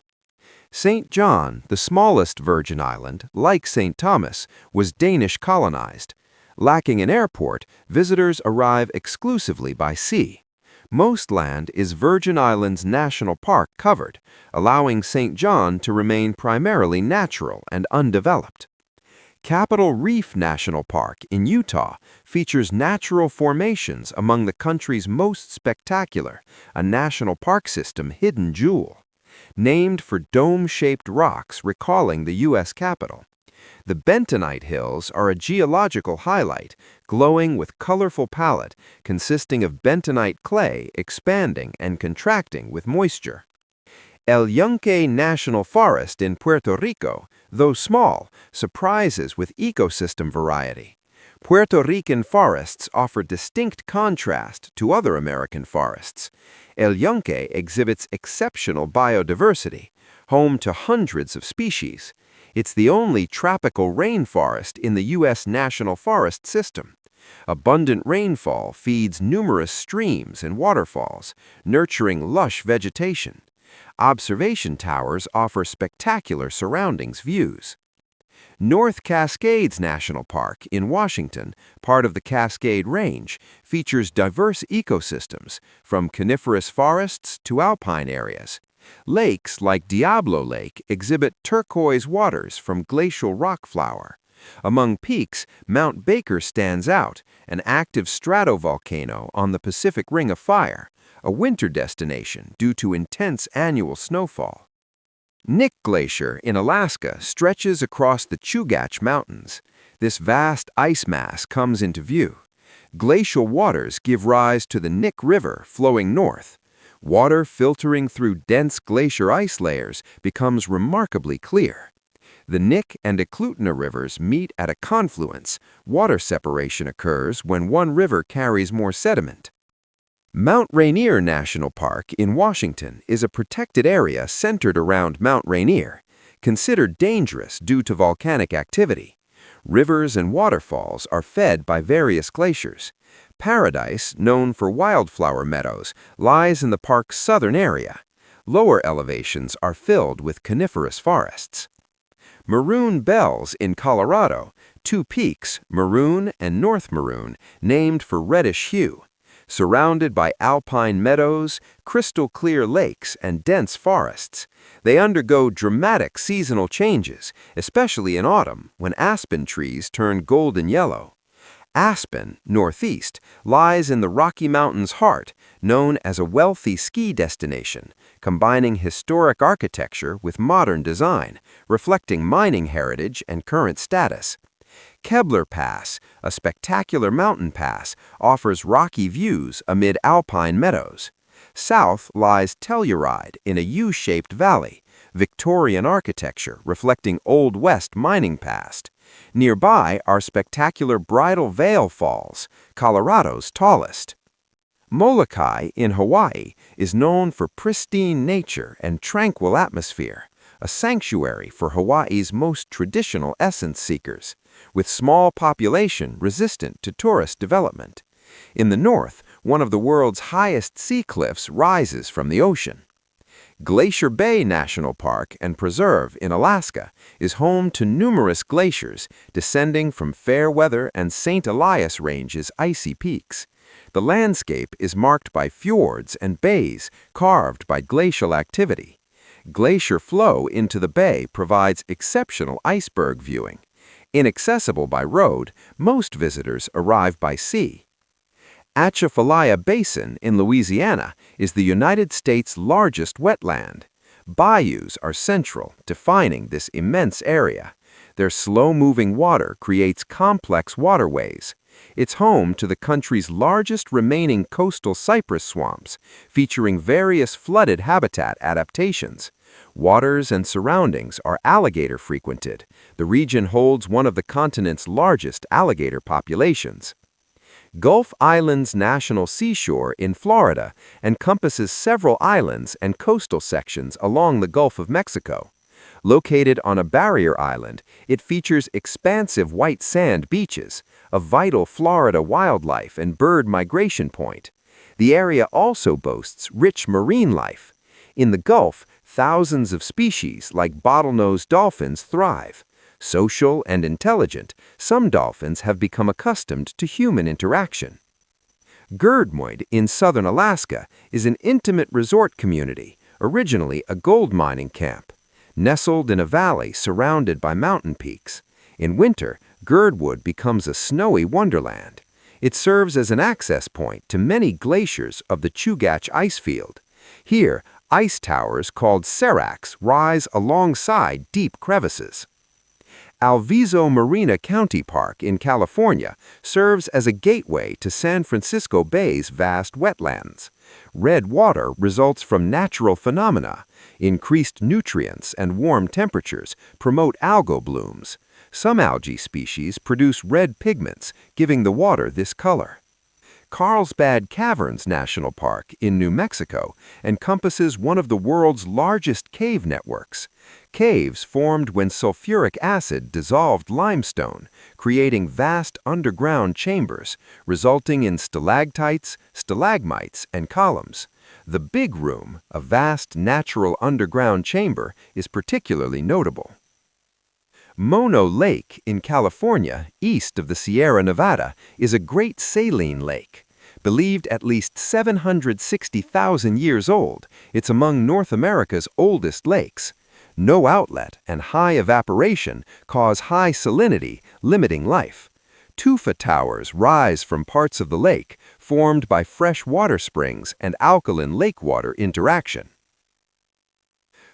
St. John, the smallest Virgin Island, like St. Thomas, was Danish colonized. Lacking an airport, visitors arrive exclusively by sea. Most land is Virgin Islands National Park covered, allowing St. John to remain primarily natural and undeveloped. Capitol Reef National Park in Utah features natural formations among the country's most spectacular, a national park system hidden jewel. Named for dome-shaped rocks recalling the U.S. Capitol. The bentonite hills are a geological highlight, glowing with colorful palette consisting of bentonite clay expanding and contracting with moisture. El Yunque National Forest in Puerto Rico, though small, surprises with ecosystem variety. Puerto Rican forests offer distinct contrast to other American forests. El Yunque exhibits exceptional biodiversity, home to hundreds of species. It's the only tropical rainforest in the U.S. National Forest System. Abundant rainfall feeds numerous streams and waterfalls, nurturing lush vegetation. Observation towers offer spectacular surroundings views. North Cascades National Park in Washington, part of the Cascade Range, features diverse ecosystems, from coniferous forests to alpine areas. Lakes like Diablo Lake exhibit turquoise waters from glacial rock flour. Among peaks, Mount Baker stands out, an active stratovolcano on the Pacific Ring of Fire, a winter destination due to intense annual snowfall. Nick Glacier in Alaska stretches across the Chugach Mountains. This vast ice mass comes into view. Glacial waters give rise to the Nick River flowing north. Water filtering through dense glacier ice layers becomes remarkably clear. The Nick and Eklutna rivers meet at a confluence. Water separation occurs when one river carries more sediment. Mount Rainier National Park in Washington is a protected area centered around Mount Rainier, considered dangerous due to volcanic activity. Rivers and waterfalls are fed by various glaciers. Paradise, known for wildflower meadows, lies in the park's southern area. Lower elevations are filled with coniferous forests. Maroon Bells in Colorado, two peaks, Maroon and North Maroon, named for reddish hue. Surrounded by alpine meadows, crystal-clear lakes, and dense forests, they undergo dramatic seasonal changes, especially in autumn when aspen trees turn golden yellow. Aspen, northeast, lies in the Rocky Mountains' heart, known as a wealthy ski destination, combining historic architecture with modern design, reflecting mining heritage and current status. Kebler Pass, a spectacular mountain pass, offers rocky views amid alpine meadows. South lies Telluride in a U-shaped valley, Victorian architecture reflecting Old West mining past. Nearby are spectacular Bridal Veil Falls, Colorado's tallest. Molokai in Hawaii is known for pristine nature and tranquil atmosphere, a sanctuary for Hawaii's most traditional essence seekers, with small population resistant to tourist development. In the north, one of the world's highest sea cliffs rises from the ocean. Glacier Bay National Park and Preserve in Alaska is home to numerous glaciers descending from Fairweather and St. Elias Range's icy peaks. The landscape is marked by fjords and bays carved by glacial activity. Glacier flow into the bay provides exceptional iceberg viewing. Inaccessible by road, most visitors arrive by sea. Atchafalaya Basin in Louisiana is the United States' largest wetland. Bayous are central, defining this immense area. Their slow-moving water creates complex waterways. It's home to the country's largest remaining coastal cypress swamps, featuring various flooded habitat adaptations. Waters and surroundings are alligator-frequented. The region holds one of the continent's largest alligator populations. Gulf Islands National Seashore in Florida encompasses several islands and coastal sections along the Gulf of Mexico. Located on a barrier island, it features expansive white sand beaches, a vital Florida wildlife and bird migration point. The area also boasts rich marine life. In the Gulf, thousands of species like bottlenose dolphins thrive. Social and intelligent, some dolphins have become accustomed to human interaction. Girdmoid in southern Alaska is an intimate resort community, originally a gold mining camp. Nestled in a valley surrounded by mountain peaks, in winter, Girdwood becomes a snowy wonderland. It serves as an access point to many glaciers of the Chugach ice field. Here, ice towers called seracs rise alongside deep crevices. Alviso Marina County Park in California serves as a gateway to San Francisco Bay's vast wetlands. Red water results from natural phenomena. Increased nutrients and warm temperatures promote algal blooms. Some algae species produce red pigments, giving the water this color. Carlsbad Caverns National Park in New Mexico encompasses one of the world's largest cave networks. Caves formed when sulfuric acid dissolved limestone, creating vast underground chambers, resulting in stalactites, stalagmites, and columns. The Big Room, a vast natural underground chamber, is particularly notable. Mono Lake in California, east of the Sierra Nevada, is a great saline lake. Believed at least 760,000 years old, it's among North America's oldest lakes. No outlet and high evaporation cause high salinity, limiting life. Tufa towers rise from parts of the lake, formed by fresh water springs and alkaline lake water interaction.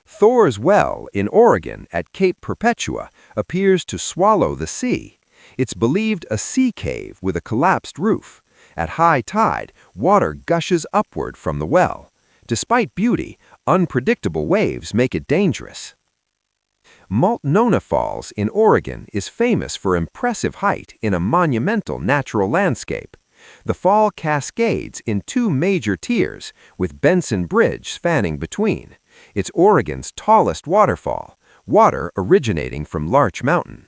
Thor's Well in Oregon at Cape Perpetua appears to swallow the sea. It's believed a sea cave with a collapsed roof. At high tide, water gushes upward from the well. Despite beauty, unpredictable waves make it dangerous. Multnomah Falls in Oregon is famous for impressive height in a monumental natural landscape. The fall cascades in two major tiers, with Benson Bridge spanning between. It's Oregon's tallest waterfall, water originating from Larch Mountain.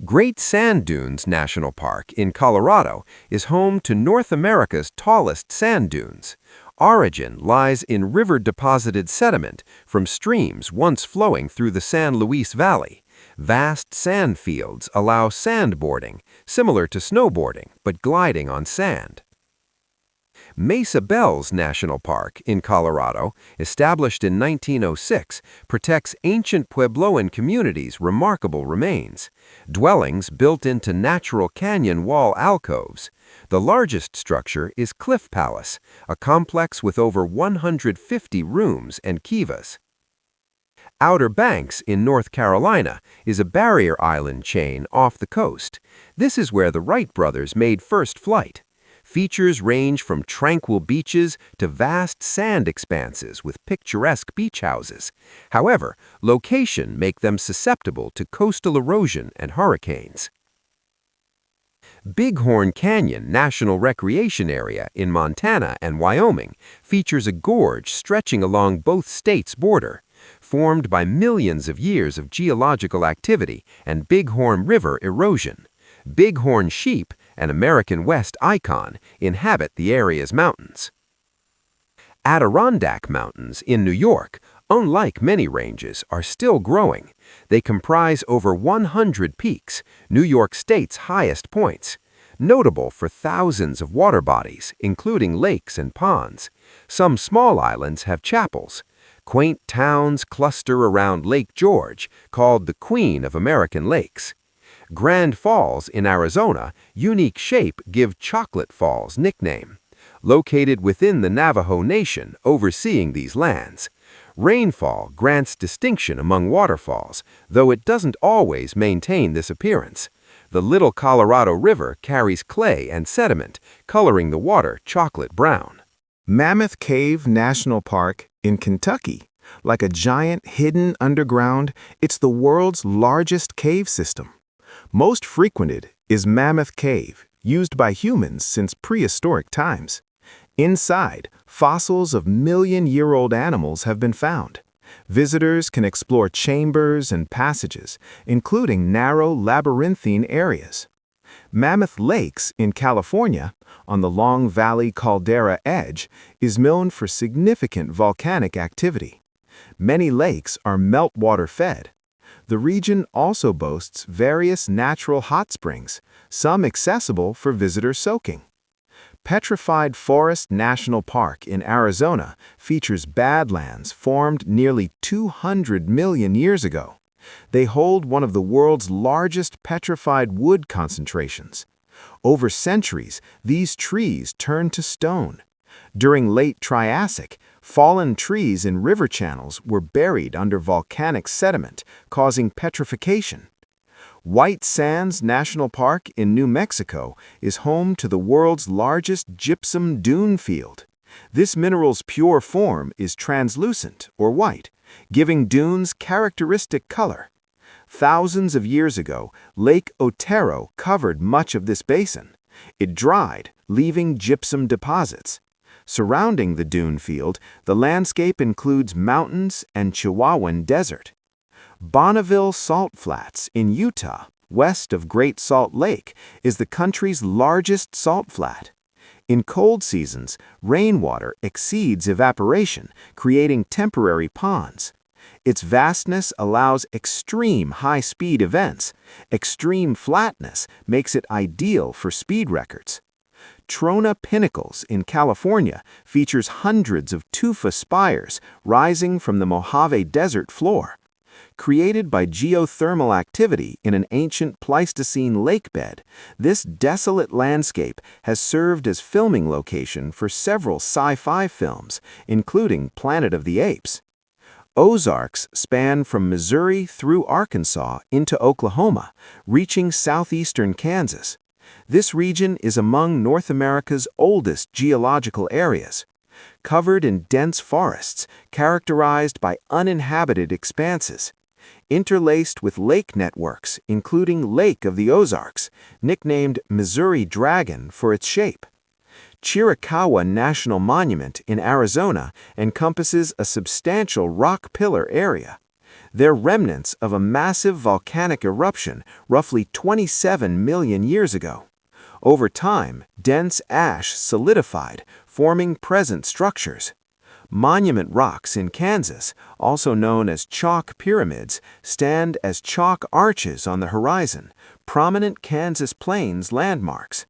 Great Sand Dunes National Park in Colorado is home to North America's tallest sand dunes. Origin lies in river-deposited sediment from streams once flowing through the San Luis Valley. Vast sand fields allow sandboarding, similar to snowboarding, but gliding on sand. Mesa Bells National Park in Colorado, established in 1906, protects ancient Puebloan communities' remarkable remains. Dwellings built into natural canyon wall alcoves. The largest structure is Cliff Palace, a complex with over 150 rooms and kivas. Outer Banks in North Carolina is a barrier island chain off the coast. This is where the Wright brothers made first flight. Features range from tranquil beaches to vast sand expanses with picturesque beach houses. However, location makes them susceptible to coastal erosion and hurricanes. Bighorn Canyon National Recreation Area in Montana and Wyoming features a gorge stretching along both states' border. Formed by millions of years of geological activity and Bighorn River erosion. Bighorn sheep, an American West icon, inhabit the area's mountains. Adirondack Mountains in New York, unlike many ranges, are still growing. They comprise over 100 peaks, New York State's highest points. Notable for thousands of water bodies, including lakes and ponds. Some small islands have chapels. Quaint towns cluster around Lake George, called the Queen of American Lakes. Grand Falls in Arizona, unique shape give Chocolate Falls nickname. Located within the Navajo Nation overseeing these lands. Rainfall grants distinction among waterfalls, though it doesn't always maintain this appearance. The Little Colorado River carries clay and sediment, coloring the water chocolate brown. Mammoth Cave National Park in Kentucky. Like a giant hidden underground, it's the world's largest cave system. Most frequented is Mammoth Cave, used by humans since prehistoric times. Inside, fossils of million-year-old animals have been found. Visitors can explore chambers and passages, including narrow labyrinthine areas. Mammoth Lakes in California, on the Long Valley caldera edge, is known for significant volcanic activity. Many lakes are meltwater fed. The region also boasts various natural hot springs, some accessible for visitor soaking. Petrified Forest National Park in Arizona features badlands formed nearly 200 million years ago. They hold one of the world's largest petrified wood concentrations. Over centuries, these trees turned to stone. During late Triassic, fallen trees in river channels were buried under volcanic sediment, causing petrification. White Sands National Park in New Mexico is home to the world's largest gypsum dune field. This mineral's pure form is translucent or white, giving dunes characteristic color. Thousands of years ago, Lake Otero covered much of this basin. It dried, leaving gypsum deposits. Surrounding the dune field, the landscape includes mountains and Chihuahuan Desert. Bonneville Salt Flats in Utah, west of Great Salt Lake, is the country's largest salt flat. In cold seasons, rainwater exceeds evaporation, creating temporary ponds. Its vastness allows extreme high-speed events. Extreme flatness makes it ideal for speed records. Trona Pinnacles in California features hundreds of tufa spires rising from the Mojave Desert floor. Created by geothermal activity in an ancient Pleistocene lake bed, this desolate landscape has served as filming location for several sci-fi films, including Planet of the Apes. Ozarks span from Missouri through Arkansas into Oklahoma, reaching southeastern Kansas. This region is among North America's oldest geological areas. Covered in dense forests, characterized by uninhabited expanses. Interlaced with lake networks, including Lake of the Ozarks, nicknamed Missouri Dragon for its shape. Chiricahua National Monument in Arizona encompasses a substantial rock pillar area. They're remnants of a massive volcanic eruption roughly 27 million years ago. Over time, dense ash solidified, forming present structures. Monument Rocks in Kansas, also known as chalk pyramids, stand as chalk arches on the horizon, prominent Kansas Plains landmarks.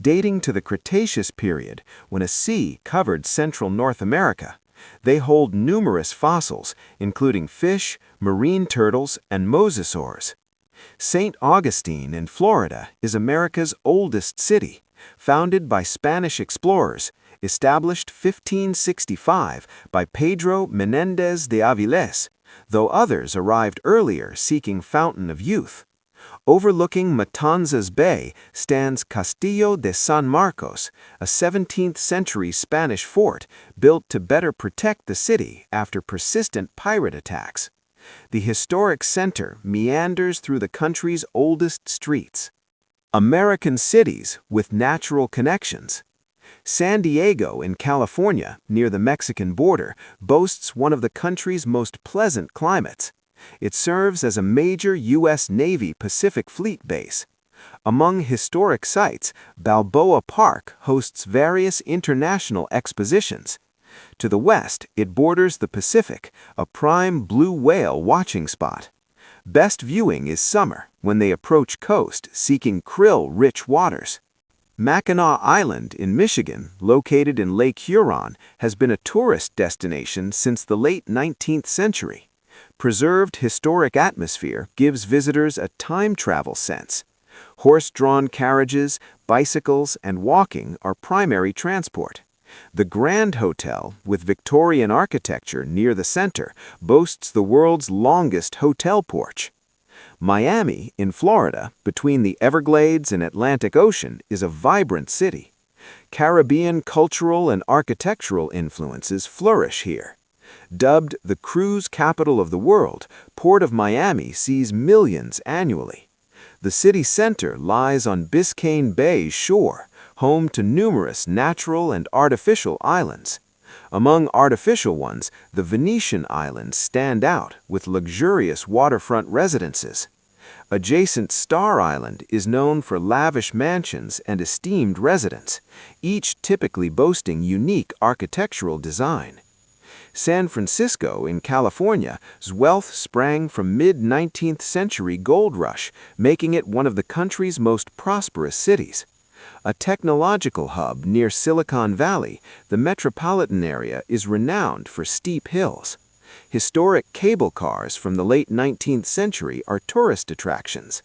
Dating to the Cretaceous period, when a sea covered central North America, they hold numerous fossils, including fish, marine turtles, and mosasaurs. St. Augustine in Florida is America's oldest city, founded by Spanish explorers, established 1565 by Pedro Menéndez de Avilés, though others arrived earlier seeking Fountain of Youth. Overlooking Matanzas Bay stands Castillo de San Marcos, a 17th-century Spanish fort built to better protect the city after persistent pirate attacks. The historic center meanders through the country's oldest streets. American cities with natural connections. San Diego in California, near the Mexican border, boasts one of the country's most pleasant climates. It serves as a major U.S. Navy Pacific Fleet base. Among historic sites, Balboa Park hosts various international expositions. To the west, it borders the Pacific, a prime blue whale watching spot. Best viewing is summer, when they approach coast seeking krill-rich waters. Mackinac Island in Michigan, located in Lake Huron, has been a tourist destination since the late 19th century. Preserved historic atmosphere gives visitors a time travel sense. Horse-drawn carriages, bicycles, and walking are primary transport. The Grand Hotel, with Victorian architecture near the center, boasts the world's longest hotel porch. Miami, in Florida, between the Everglades and Atlantic Ocean, is a vibrant city. Caribbean cultural and architectural influences flourish here. Dubbed the cruise capital of the world, Port of Miami sees millions annually. The city center lies on Biscayne Bay's shore, home to numerous natural and artificial islands. Among artificial ones, the Venetian islands stand out with luxurious waterfront residences. Adjacent Star Island is known for lavish mansions and esteemed residents, each typically boasting unique architectural design. San Francisco, in California's wealth sprang from mid-19th century gold rush, making it one of the country's most prosperous cities. A technological hub near Silicon Valley, the metropolitan area is renowned for steep hills. Historic cable cars from the late 19th century are tourist attractions.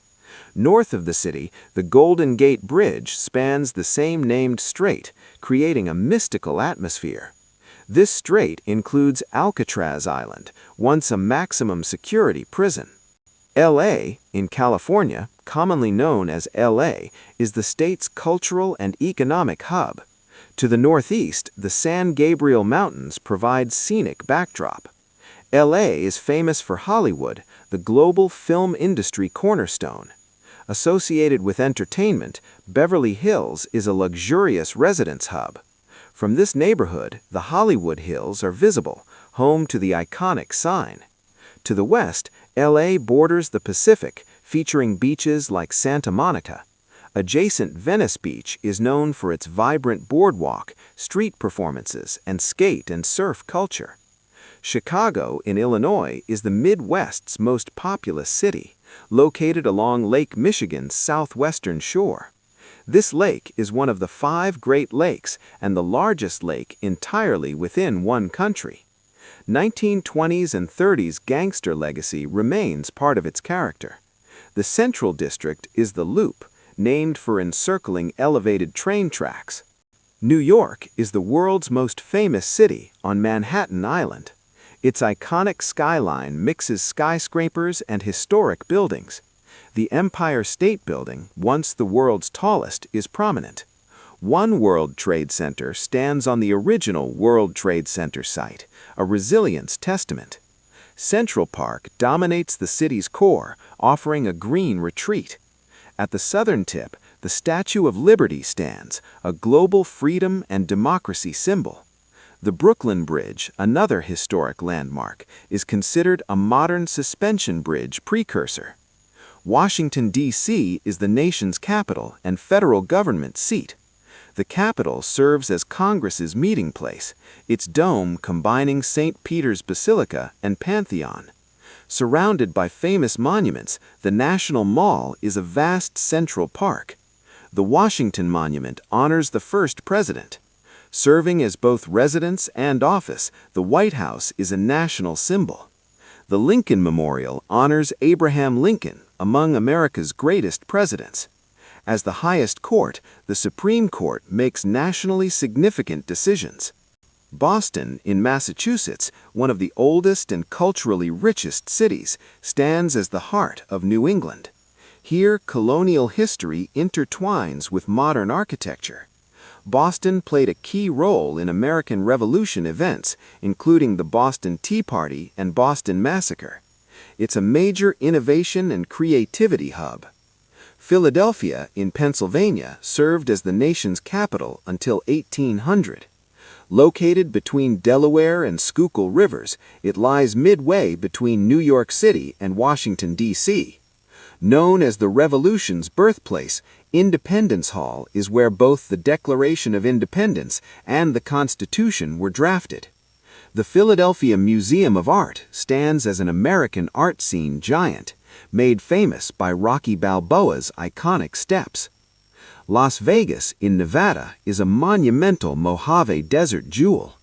North of the city, the Golden Gate Bridge spans the same named strait, creating a mystical atmosphere. This strait includes Alcatraz Island, once a maximum security prison. LA, in California, commonly known as LA, is the state's cultural and economic hub. To the northeast, the San Gabriel Mountains provide scenic backdrop. LA is famous for Hollywood, the global film industry cornerstone. Associated with entertainment, Beverly Hills is a luxurious residence hub. From this neighborhood, the Hollywood Hills are visible, home to the iconic sign. To the west, LA borders the Pacific, featuring beaches like Santa Monica. Adjacent Venice Beach is known for its vibrant boardwalk, street performances, and skate and surf culture. Chicago, in Illinois, is the Midwest's most populous city, located along Lake Michigan's southwestern shore. This lake is one of the 5 Great Lakes and the largest lake entirely within one country. 1920s and 30s gangster legacy remains part of its character. The Central District is the Loop, named for encircling elevated train tracks. New York is the world's most famous city on Manhattan Island. Its iconic skyline mixes skyscrapers and historic buildings. The Empire State Building, once the world's tallest, is prominent. One World Trade Center stands on the original World Trade Center site, a resilience testament. Central Park dominates the city's core, offering a green retreat. At the southern tip, the Statue of Liberty stands, a global freedom and democracy symbol. The Brooklyn Bridge, another historic landmark, is considered a modern suspension bridge precursor. Washington, D.C. is the nation's capital and federal government seat. The Capitol serves as Congress's meeting place, its dome combining St. Peter's Basilica and Pantheon. Surrounded by famous monuments, the National Mall is a vast central park. The Washington Monument honors the first president. Serving as both residence and office, the White House is a national symbol. The Lincoln Memorial honors Abraham Lincoln, among America's greatest presidents. As the highest court, the Supreme Court makes nationally significant decisions. Boston, in Massachusetts, one of the oldest and culturally richest cities, stands as the heart of New England. Here, colonial history intertwines with modern architecture. Boston played a key role in American Revolution events, including the Boston Tea Party and Boston Massacre. It's a major innovation and creativity hub. Philadelphia, in Pennsylvania, served as the nation's capital until 1800. Located between Delaware and Schuylkill rivers, it lies midway between New York City and Washington, D.C. Known as the Revolution's birthplace, Independence Hall is where both the Declaration of Independence and the Constitution were drafted. The Philadelphia Museum of Art stands as an American art scene giant, made famous by Rocky Balboa's iconic steps. Las Vegas, in Nevada, is a monumental Mojave Desert jewel.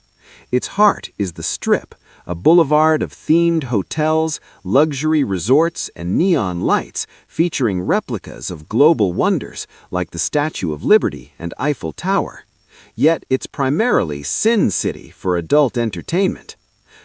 Its heart is the Strip, a boulevard of themed hotels, luxury resorts, and neon lights featuring replicas of global wonders like the Statue of Liberty and Eiffel Tower. Yet it's primarily Sin City for adult entertainment.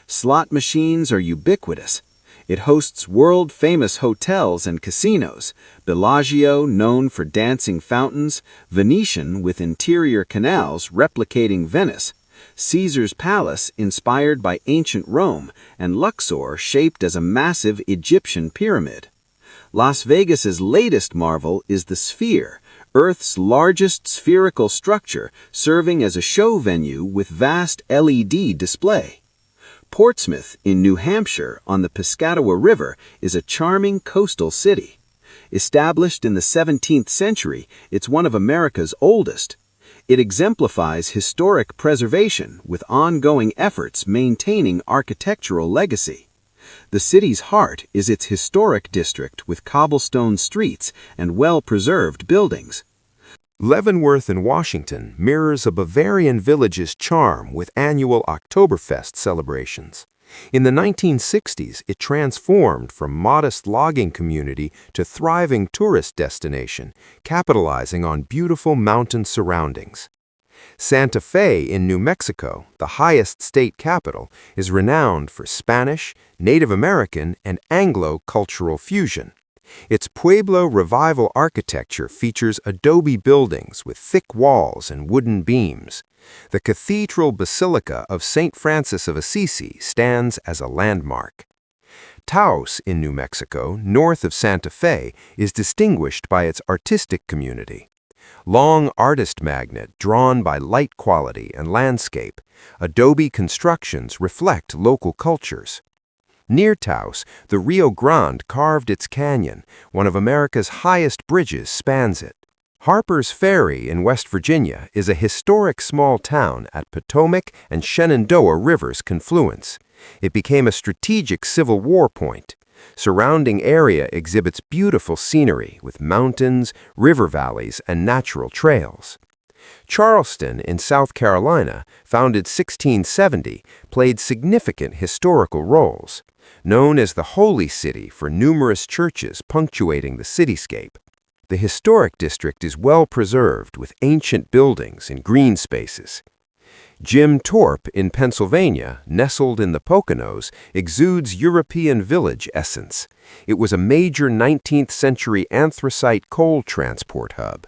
Slot machines are ubiquitous. It hosts world-famous hotels and casinos, Bellagio, known for dancing fountains, Venetian with interior canals replicating Venice, Caesar's Palace inspired by ancient Rome, and Luxor shaped as a massive Egyptian pyramid. Las Vegas's latest marvel is the Sphere, Earth's largest spherical structure serving as a show venue with vast LED display. Portsmouth, in New Hampshire, on the Piscataqua River, is a charming coastal city. Established in the 17th century, it's one of America's oldest. It exemplifies historic preservation with ongoing efforts maintaining architectural legacy. The city's heart is its historic district with cobblestone streets and well-preserved buildings. Leavenworth in Washington mirrors a Bavarian village's charm with annual Oktoberfest celebrations. In the 1960s, it transformed from modest logging community to thriving tourist destination, capitalizing on beautiful mountain surroundings. Santa Fe in New Mexico, the highest state capital, is renowned for Spanish, Native American, and Anglo-cultural fusion. Its Pueblo Revival architecture features adobe buildings with thick walls and wooden beams. The Cathedral Basilica of St. Francis of Assisi stands as a landmark. Taos in New Mexico, north of Santa Fe, is distinguished by its artistic community. Long artist magnet drawn by light quality and landscape, adobe constructions reflect local cultures. Near Taos, the Rio Grande carved its canyon. One of America's highest bridges spans it. Harper's Ferry in West Virginia is a historic small town at Potomac and Shenandoah Rivers' confluence. It became a strategic Civil War point. Surrounding area exhibits beautiful scenery with mountains, river valleys, and natural trails. Charleston in South Carolina, founded 1670, played significant historical roles. Known as the Holy City for numerous churches punctuating the cityscape. The historic district is well preserved with ancient buildings and green spaces. Jim Thorpe in Pennsylvania, nestled in the Poconos, exudes European village essence. It was a major 19th century anthracite coal transport hub.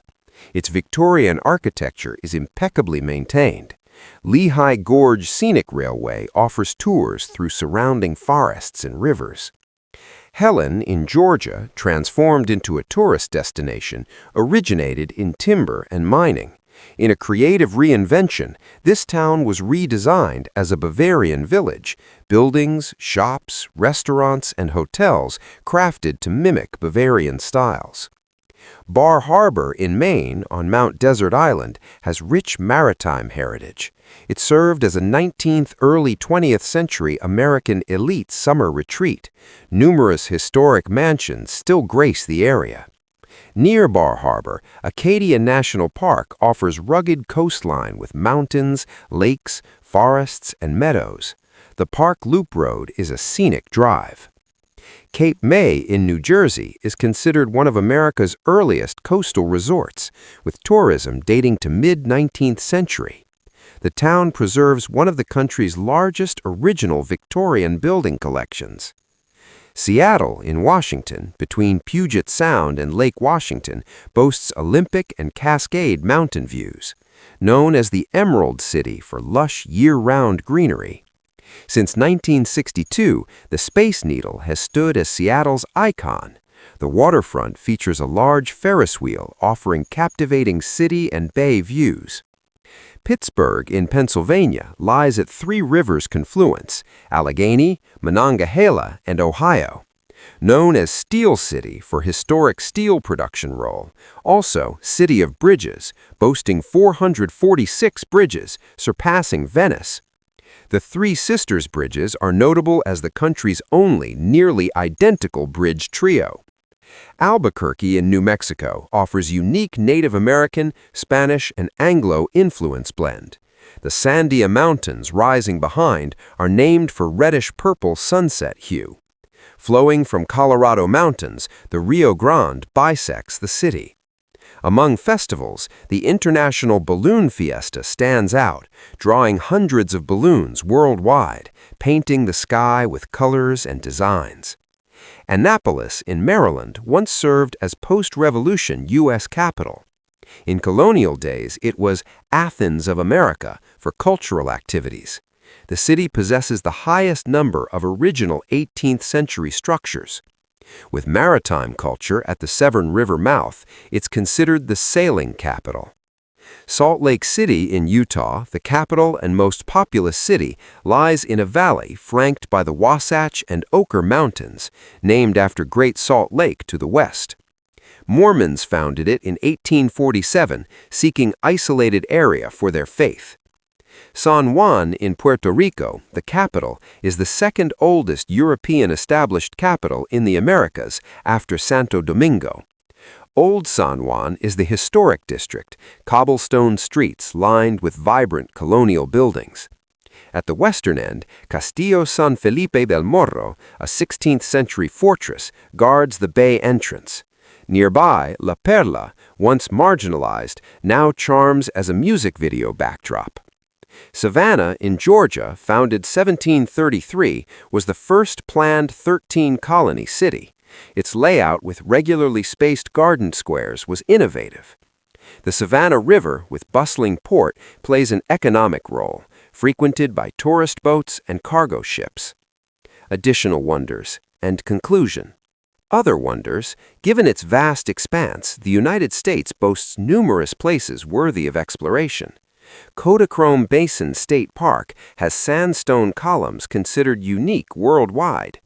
Its Victorian architecture is impeccably maintained. Lehigh Gorge Scenic Railway offers tours through surrounding forests and rivers. Helen in Georgia, transformed into a tourist destination, originated in timber and mining. In a creative reinvention, this town was redesigned as a Bavarian village, buildings, shops, restaurants, and hotels crafted to mimic Bavarian styles. Bar Harbor in Maine, on Mount Desert Island, has rich maritime heritage. It served as a 19th, early 20th century American elite summer retreat. Numerous historic mansions still grace the area. Near Bar Harbor, Acadia National Park offers rugged coastline with mountains, lakes, forests, and meadows. The Park Loop Road is a scenic drive. Cape May in New Jersey is considered one of America's earliest coastal resorts, with tourism dating to mid-19th century. The town preserves one of the country's largest original Victorian building collections. Seattle in Washington, between Puget Sound and Lake Washington, boasts Olympic and Cascade mountain views. Known as the Emerald City for lush year-round greenery. Since 1962, the Space Needle has stood as Seattle's icon. The waterfront features a large Ferris wheel offering captivating city and bay views. Pittsburgh in Pennsylvania lies at three rivers' confluence, Allegheny, Monongahela, and Ohio. Known as Steel City for historic steel production role, also City of Bridges, boasting 446 bridges, surpassing Venice. The Three Sisters Bridges are notable as the country's only nearly identical bridge trio. Albuquerque in New Mexico offers unique Native American, Spanish, and Anglo influence blend. The Sandia Mountains rising behind are named for reddish-purple sunset hue. Flowing from Colorado mountains, the Rio Grande bisects the city. Among festivals, the International Balloon Fiesta stands out, drawing hundreds of balloons worldwide, painting the sky with colors and designs. Annapolis in Maryland once served as post-revolution U.S. capital. In colonial days, it was Athens of America for cultural activities. The city possesses the highest number of original 18th century structures. With maritime culture at the Severn River mouth, it's considered the sailing capital. Salt Lake City in Utah, the capital and most populous city, lies in a valley flanked by the Wasatch and Oquirrh Mountains, named after Great Salt Lake to the west. Mormons founded it in 1847, seeking isolated area for their faith. San Juan in Puerto Rico, the capital, is the second oldest European established capital in the Americas after Santo Domingo. Old San Juan is the historic district, cobblestone streets lined with vibrant colonial buildings. At the western end, Castillo San Felipe del Morro, a 16th-century fortress, guards the bay entrance. Nearby, La Perla, once marginalized, now charms as a music video backdrop. Savannah in Georgia, founded 1733, was the first planned 13-colony city. Its layout with regularly spaced garden squares was innovative. The Savannah River, with bustling port, plays an economic role, frequented by tourist boats and cargo ships. Additional wonders and conclusion. Other wonders. Given its vast expanse, the United States boasts numerous places worthy of exploration. Kodachrome Basin State Park has sandstone columns considered unique worldwide.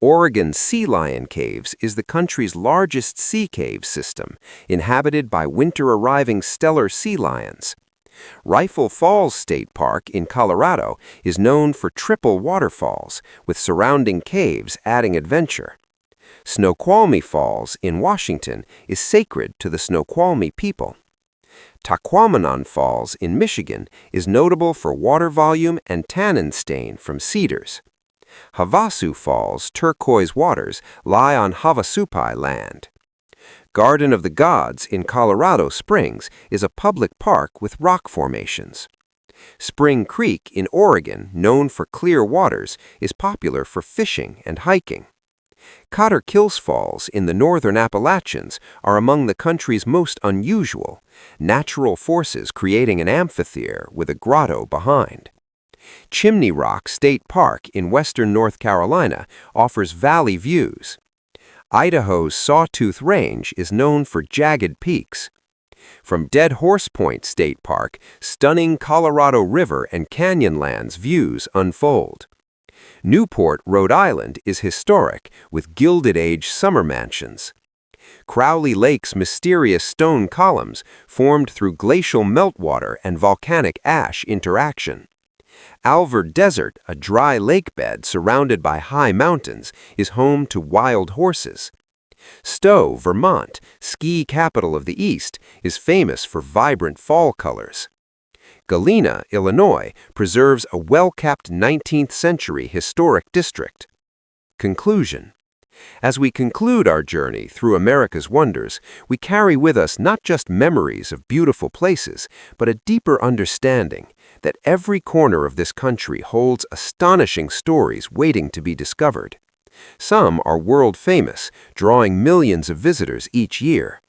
Oregon's Sea Lion Caves is the country's largest sea cave system, inhabited by winter-arriving stellar sea lions. Rifle Falls State Park in Colorado is known for triple waterfalls, with surrounding caves adding adventure. Snoqualmie Falls in Washington is sacred to the Snoqualmie people. Tahquamenon Falls in Michigan is notable for water volume and tannin stain from cedars. Havasu Falls' turquoise waters lie on Havasupai land. Garden of the Gods in Colorado Springs is a public park with rock formations. Spring Creek in Oregon, known for clear waters, is popular for fishing and hiking. Cotter Kills Falls in the northern Appalachians are among the country's most unusual, natural forces creating an amphitheater with a grotto behind. Chimney Rock State Park in western North Carolina offers valley views. Idaho's Sawtooth Range is known for jagged peaks. From Dead Horse Point State Park, stunning Colorado River and Canyonlands views unfold. Newport, Rhode Island is historic, with Gilded Age summer mansions. Crowley Lake's mysterious stone columns, formed through glacial meltwater and volcanic ash interaction. Alvord Desert, a dry lake bed surrounded by high mountains, is home to wild horses. Stowe, Vermont, ski capital of the East, is famous for vibrant fall colors. Galena, Illinois, preserves a well-kept 19th-century historic district. Conclusion. As we conclude our journey through America's wonders, we carry with us not just memories of beautiful places, but a deeper understanding that every corner of this country holds astonishing stories waiting to be discovered. Some are world-famous, drawing millions of visitors each year.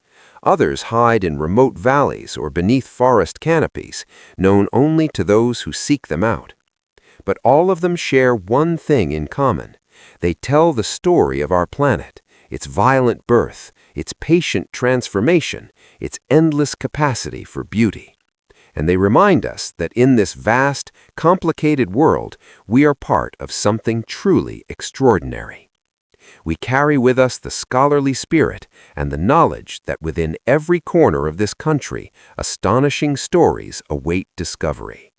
Others hide in remote valleys or beneath forest canopies, known only to those who seek them out. But all of them share one thing in common. They tell the story of our planet, its violent birth, its patient transformation, its endless capacity for beauty. And they remind us that in this vast, complicated world, we are part of something truly extraordinary. We carry with us the scholarly spirit and the knowledge that within every corner of this country, astonishing stories await discovery.